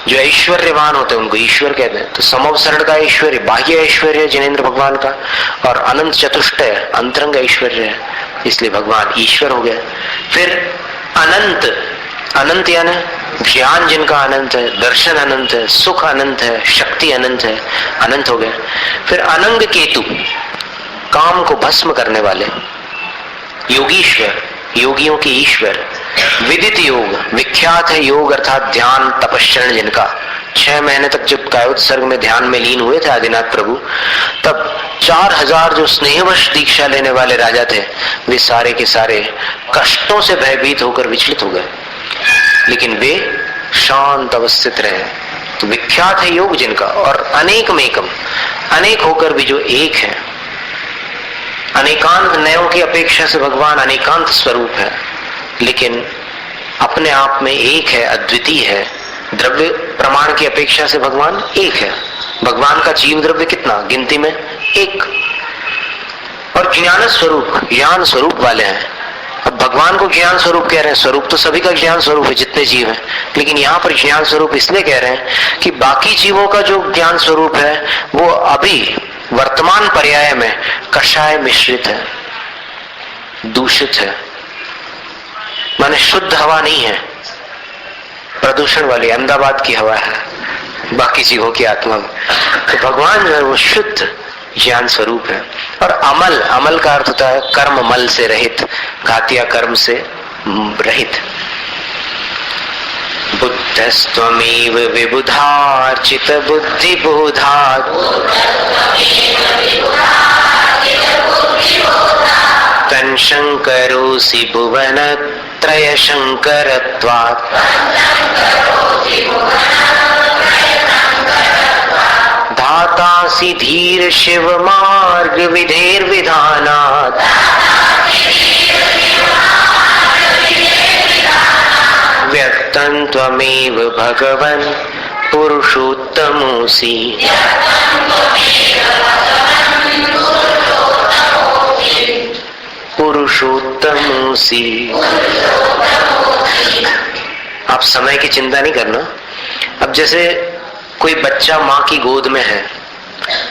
जो ऐश्वर्यवान होते हैं उनको ईश्वर कहते हैं। तो समवसरण का ऐश्वर्य बाह्य ऐश्वर्य जिनेन्द्र भगवान का, और अनंत चतुष्टय अंतरंग ऐश्वर्य है, इसलिए भगवान ईश्वर हो गए। फिर अनंत, अनंत यानी ज्ञान जिनका अनंत है, दर्शन अनंत है, सुख अनंत है, शक्ति अनंत है, अनंत हो गए। फिर अनंग केतु, काम को भस्म करने वाले। योगीश्वर, योगियों के ईश्वर। विदित योग, विख्यात है योग अर्थात ध्यान तपस्या जिनका। 6 महीने तक जब कायोत्सर्ग में ध्यान में लीन हुए थे आदिनाथ प्रभु, तब 4000 जो स्नेहवश दीक्षा लेने वाले राजा थे, वे सारे के सारे कष्टों से भयभीत होकर विचलित हो गए, लेकिन वे शांत अवस्थित रहे। तो विख्यात है योग जिनका। और अनेकमेकम, अनेक होकर भी जो एक है। अनेकांत नयों की अपेक्षा से भगवान अनेकांत स्वरूप है, लेकिन अपने आप में एक है, अद्वितीय है। द्रव्य प्रमाण की अपेक्षा से भगवान एक है। भगवान का जीव द्रव्य कितना? गिनती में एक। और ज्ञान स्वरूप, ज्ञान स्वरूप वाले हैं। अब भगवान को ज्ञान स्वरूप कह रहे हैं, स्वरूप तो सभी का ज्ञान स्वरूप है जितने जीव हैं, लेकिन यहाँ पर ज्ञान स्वरूप इसलिए कह रहे हैं कि बाकी जीवों का जो ज्ञान स्वरूप है वो अभी वर्तमान पर्याय में कषाय मिश्रित है, दूषित है, माने शुद्ध हवा नहीं है, प्रदूषण वाली अहमदाबाद की हवा है बाकी जीवों की आत्मा में। तो भगवान जो है वो शुद्ध ज्ञान स्वरूप है। और अमल, अमल का अर्थ होता है कर्म मल से रहित, घातिया कर्म से रहित। बुद्धस्त्वमेव विबुधार्चित बुद्धि बोधात् तन् शंकरोऽसि भुवनत्रय शंकरत्वात्। धातासि धीर शिव मार्ग विधेर्विधानात्। व्यक्तं त्वमेव भगवन् पुरुषोत्तमोऽसि। पुरुषोत्तमोऽसि। आप समय की चिंता नहीं करना। अब जैसे कोई बच्चा माँ की गोद में है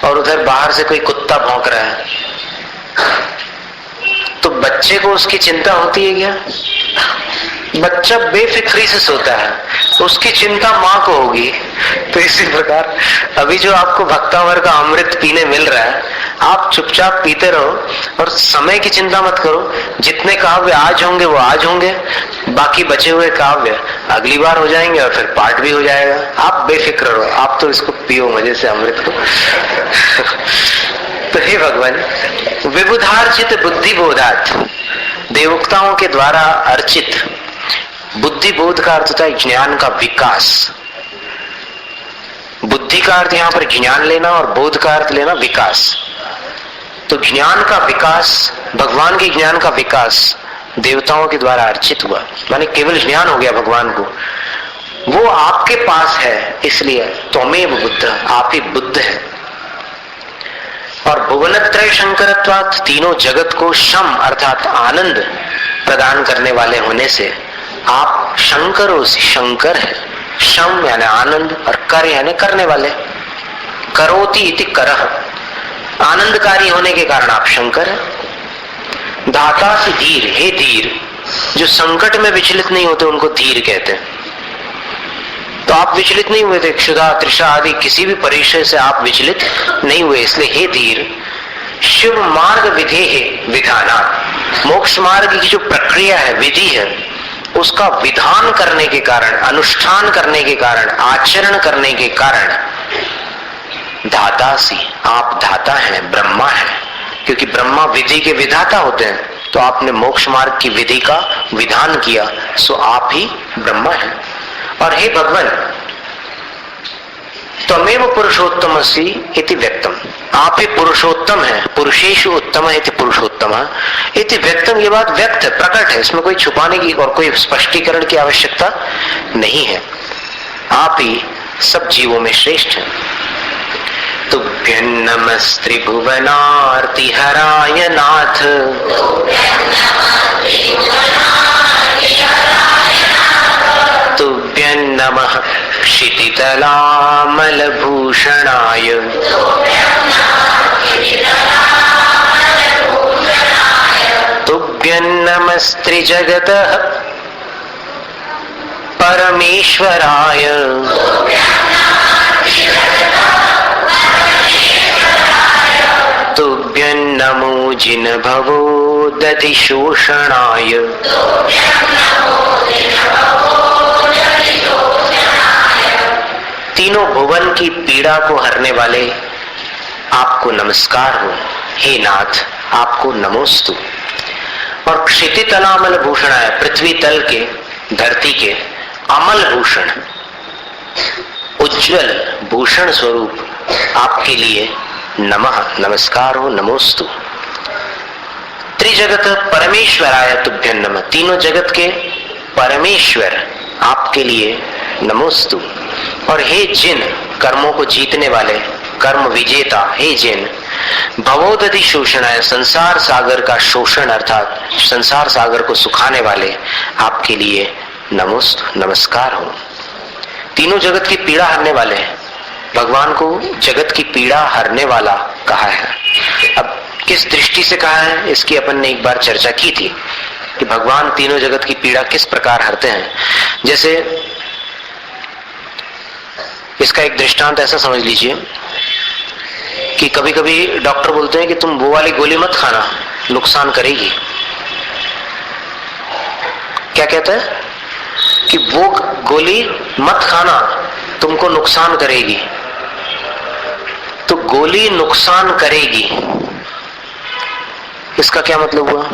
और उधर बाहर से कोई कुत्ता भौंक रहा है, तो बच्चे को उसकी चिंता होती है क्या? बच्चा बेफिक्री से सोता है, उसकी चिंता माँ को होगी। तो इसी प्रकार अभी जो आपको भक्तावर का अमृत पीने मिल रहा है, आप चुपचाप पीते रहो और समय की चिंता मत करो। जितने काव्य आज होंगे वो आज होंगे, बाकी बचे हुए काव्य अगली बार हो जाएंगे और फिर पाठ भी हो जाएगा। आप बेफिक्र रहो, आप तो इसको पियो मजे से अमृत को। तो हे भगवान, विबुधार्चित बुद्धि बोधात्, देवोक्ताओं के द्वारा अर्चित बुद्धि बोध का अर्थ होता है ज्ञान का विकास। बुद्धि का अर्थ यहाँ पर ज्ञान लेना और बोध का अर्थ लेना विकास। तो ज्ञान का विकास, भगवान के ज्ञान का विकास देवताओं के द्वारा अर्चित हुआ, माने केवल ज्ञान हो गया भगवान को। वो आपके पास है, इसलिए त्वमेव बुद्ध, आप ही बुद्ध है। और भुवनत्रय शंकरत्वात्, तीनों जगत को शम अर्थात आनंद प्रदान करने वाले होने से आप शंकरों से शंकर है। शम यानी आनंद और कर यानी करने वाले। करोति इति करह, आनंदकारी होने के कारण आप शंकर है। दाता से धीर, हे धीर, जो संकट में विचलित नहीं होते उनको धीर कहते हैं। तो आप विचलित नहीं हुए थे, क्षुधा तृषा आदि किसी भी परिचय से आप विचलित नहीं हुए, इसलिए हे धीर। शिव मार्ग विधेहि विधानात्, मोक्ष मार्ग की जो प्रक्रिया है, विधि है, उसका विधान करने के कारण, अनुष्ठान करने के कारण, आचरण करने के कारण धातासी, आप धाता हैं, ब्रह्मा हैं। क्योंकि ब्रह्मा विधि के विधाता होते हैं, तो आपने मोक्ष मार्ग की विधि का विधान किया, सो आप ही ब्रह्मा हैं। और हे भगवान, त्वमेव पुरुषोत्तमसि इति व्यक्तम, आप ही पुरुषोत्तम है। पुरुषेषु उत्तम इति पुरुषोत्तम इति व्यक्तम, ये बात व्यक्त है, प्रकट है, इसमें कोई छुपाने की और कोई स्पष्टीकरण की आवश्यकता नहीं है। आप ही सब जीवों में श्रेष्ठ हैं। तुभ्यं नमस्त्रिभुवनार्ति हराय नाथ, तुभ्यं नमः क्षितितलामलभूषणाय, तुभ्यं नमस्त्रिजगतः परमेश्वराय, तुभ्यं नमो जिनभवो दधिशोषणाय, तीनों भुवन की पीड़ा को हरने वाले आपको नमस्कार हो। हे नाथ, आपको नमोस्तु। और क्षितितलामल भूषण है, पृथ्वी तल के, धरती के अमल भूषण, उज्जवल भूषण स्वरूप आपके लिए नमः, नमस्कार हो, नमोस्तु। त्रिजगत परमेश्वराय तुभ्यं नमः, तीनों जगत के परमेश्वर आपके लिए नमोस्तु। और हे जिन कर्मों को जीतने वाले, कर्म विजेता, हे जिन भवोदधि शोषण है, संसार सागर का शोषण अर्थात संसार सागर को सुखाने वाले आपके लिए नमोस्तु, नमस्कार हो। तीनों जगत की पीड़ा हरने वाले हैं, भगवान को जगत की पीड़ा हरने वाला कहा है। अब किस दृष्टि से कहा है, इसकी अपन ने एक बार चर्चा की थी कि भगवान तीनों जगत की पीड़ा किस प्रकार हरते हैं। जैसे इसका एक दृष्टांत ऐसा समझ लीजिए कि कभी कभी डॉक्टर बोलते हैं कि तुम वो वाली गोली मत खाना, नुकसान करेगी। क्या कहते हैं कि वो गोली मत खाना, तुमको नुकसान करेगी। तो गोली नुकसान करेगी, इसका क्या मतलब हुआ?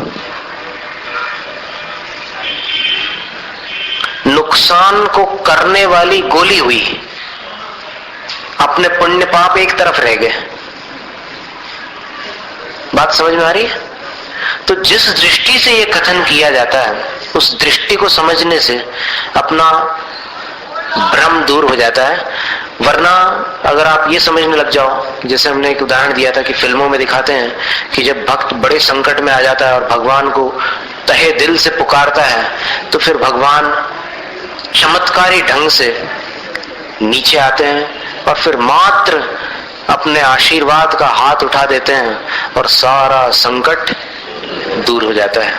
नुकसान को करने वाली गोली हुई, अपने पुण्य पाप एक तरफ रह गए। बात समझ में आ रही है? तो जिस दृष्टि से यह कथन किया जाता है, उस दृष्टि को समझने से अपना भ्रम दूर हो जाता है। वरना अगर आप ये समझने लग जाओ, जैसे हमने एक उदाहरण दिया था कि फिल्मों में दिखाते हैं कि जब भक्त बड़े संकट में आ जाता है और भगवान को तहे दिल से पुकारता है, तो फिर भगवान चमत्कारी ढंग से नीचे आते हैं और फिर मात्र अपने आशीर्वाद का हाथ उठा देते हैं और सारा संकट दूर हो जाता है।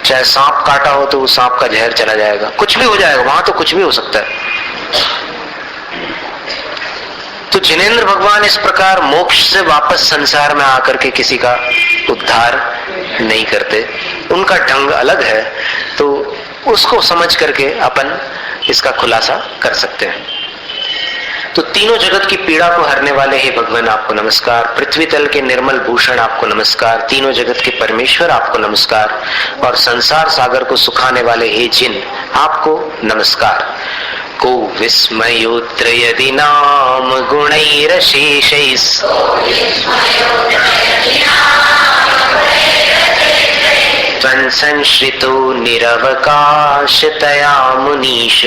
चाहे सांप काटा हो तो वो सांप का जहर चला जाएगा, कुछ भी हो जाएगा, वहां तो कुछ भी हो सकता है। तो जिनेंद्र भगवान इस प्रकार मोक्ष से वापस संसार में आकर के किसी का उद्धार नहीं करते, उनका ढंग अलग है। तो उसको समझ करके अपन इसका खुलासा कर सकते हैं। तो तीनों जगत की पीड़ा को हरने वाले हे भगवान आपको नमस्कार, पृथ्वी तल के निर्मल भूषण आपको नमस्कार, तीनों जगत के परमेश्वर आपको नमस्कार, और संसार सागर को सुखाने वाले हे जिन आपको नमस्कार। को विस्मयोत्र यदि नाम गुणैरशेषैः त्वन्संश्रितो निरवकाशतया मुनीश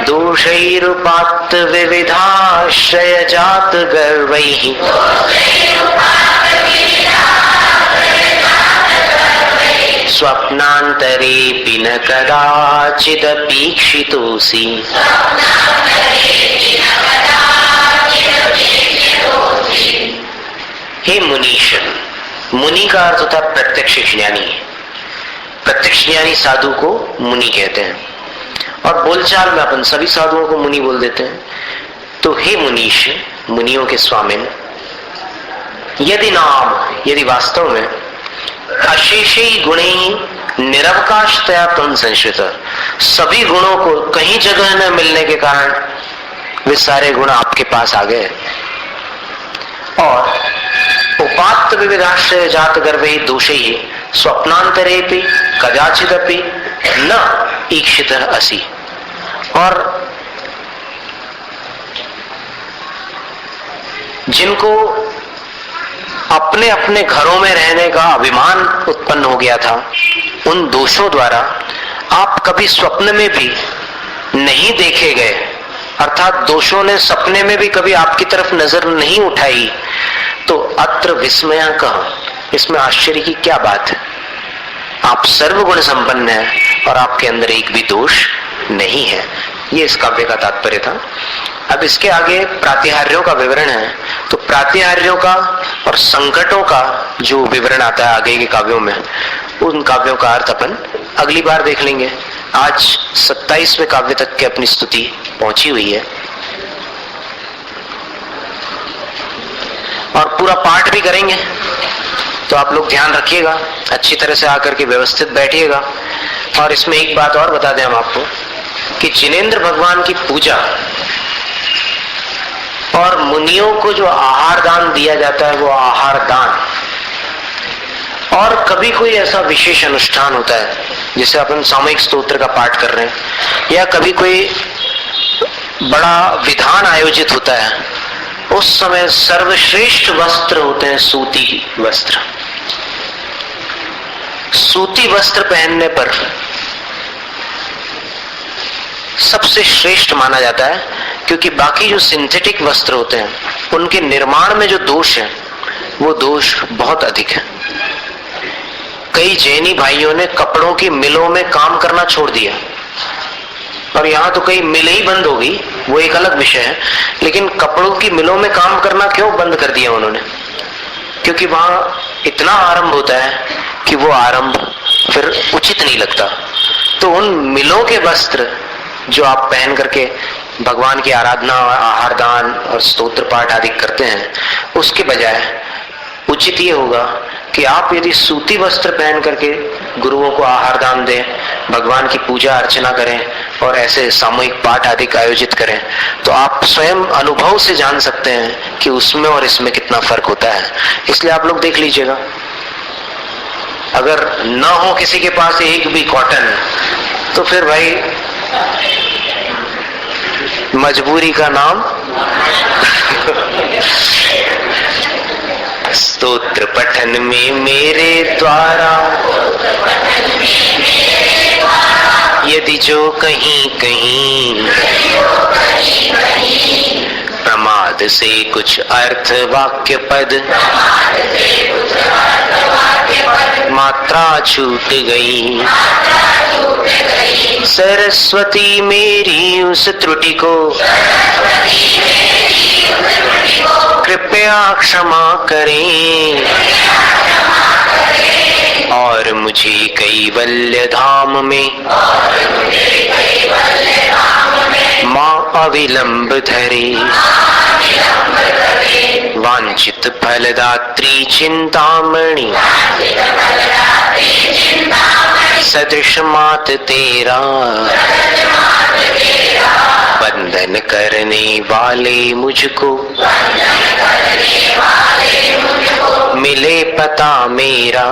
दोषैरुपात्त विविधाश्रय जात गर्वैः स्वप्नान्तरेऽपि न कदाचिदपीक्षितोऽसि। हे मुनीश, मुनि का अर्थ होता है प्रत्यक्ष ज्ञानी। प्रत्यक्ष ज्ञानी साधु को मुनि कहते हैं, और बोलचाल में अपन सभी साधुओं को मुनि बोल देते हैं। तो हे मुनीश, मुनियों के स्वामिन, यदि नाम, यदि वास्तव में अशेषै गुणे निरवकाशतया त्वं संश्रित, सभी गुणों को कहीं जगह न मिलने के कारण वे सारे गुण आपके पास आ गए, और उपात्त विविधाश्रय जात गर्भे दोषैः स्वप्नांतरेऽपि कदाचिदपि न ईक्षितः असि, और जिनको अपने अपने घरों में रहने का अभिमान उत्पन्न हो गया था, उन दोषों द्वारा आप कभी स्वप्न में भी नहीं देखे गए, अर्थात दोषों ने सपने में भी कभी आपकी तरफ नजर नहीं उठाई। तो अत्र विस्मय कह, इसमें आश्चर्य की क्या बात है? आप सर्वगुण संपन्न हैं और आपके अंदर एक भी दोष नहीं है। ये इस काव्य का तात्पर्य था। अब इसके आगे प्रातिहार्यों का विवरण है। तो प्रातिहार्यों का और संकटों का जो विवरण आता है आगे के काव्यों में, उन काव्यों का अर्थ अपन अगली बार देख लेंगे। आज 27वें काव्य तक के अपनी स्तुति पहुंची हुई है, और पूरा पाठ भी करेंगे। तो आप लोग ध्यान रखिएगा, अच्छी तरह से आकर के व्यवस्थित बैठिएगा। और इसमें एक बात और बता दें हम आपको कि जिनेंद्र भगवान की पूजा और मुनियों को जो आहार दान दिया जाता है, वो आहार दान, और कभी कोई ऐसा विशेष अनुष्ठान होता है, जैसे अपन सामूहिक स्तोत्र का पाठ कर रहे हैं, या कभी कोई बड़ा विधान आयोजित होता है, उस समय सर्वश्रेष्ठ वस्त्र होते हैं सूती वस्त्र। सूती वस्त्र पहनने पर सबसे श्रेष्ठ माना जाता है, क्योंकि बाकी जो सिंथेटिक वस्त्र होते हैं उनके निर्माण में जो दोष है वो दोष बहुत अधिक है। कई जैनी भाइयों ने कपड़ों की मिलों में काम करना छोड़ दिया, और यहाँ तो कई मिलें ही बंद हो गई, वो एक अलग विषय है। लेकिन कपड़ों की मिलों में काम करना क्यों बंद कर दिया उन्होंने? क्योंकि वहां इतना आरंभ होता है कि वो आरंभ फिर उचित नहीं लगता। तो उन मिलों के वस्त्र जो आप पहन करके भगवान की आराधना, आहार दान और स्तोत्र पाठ आदि करते हैं, उसके बजाय उचित ये होगा कि आप यदि सूती वस्त्र पहन करके गुरुओं को आहार दान दें, भगवान की पूजा अर्चना करें और ऐसे सामूहिक पाठ आदि आयोजित करें, तो आप स्वयं अनुभव से जान सकते हैं कि उसमें और इसमें कितना फर्क होता है। इसलिए आप लोग देख लीजिएगा, अगर न हो किसी के पास एक भी कॉटन, तो फिर भाई मजबूरी का नाम स्तोत्र पठन में मेरे द्वारा यदि जो कहीं कहीं प्रमाद से कुछ अर्थ वाक्य पद मात्रा छूट गई, सरस्वती मेरी उस त्रुटि को कृपया क्षमा करें और मुझे कैवल्य धाम में माँ अविलंब धरे। वांछित फलदात्री चिंतामणि सदृश मात तेरा, बंधन करने वाले मुझको मिले पता मेरा।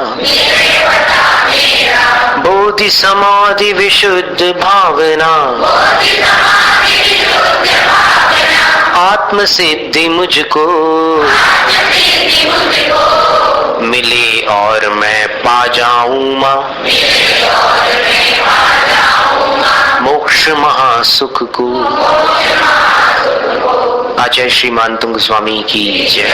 बोधि समाधि विशुद्ध भावना आत्म सिद्धि मुझको मिले और मैं पा जाऊं मां मोक्ष महासुख को। आचार्य श्री मानतुंग स्वामी की जय।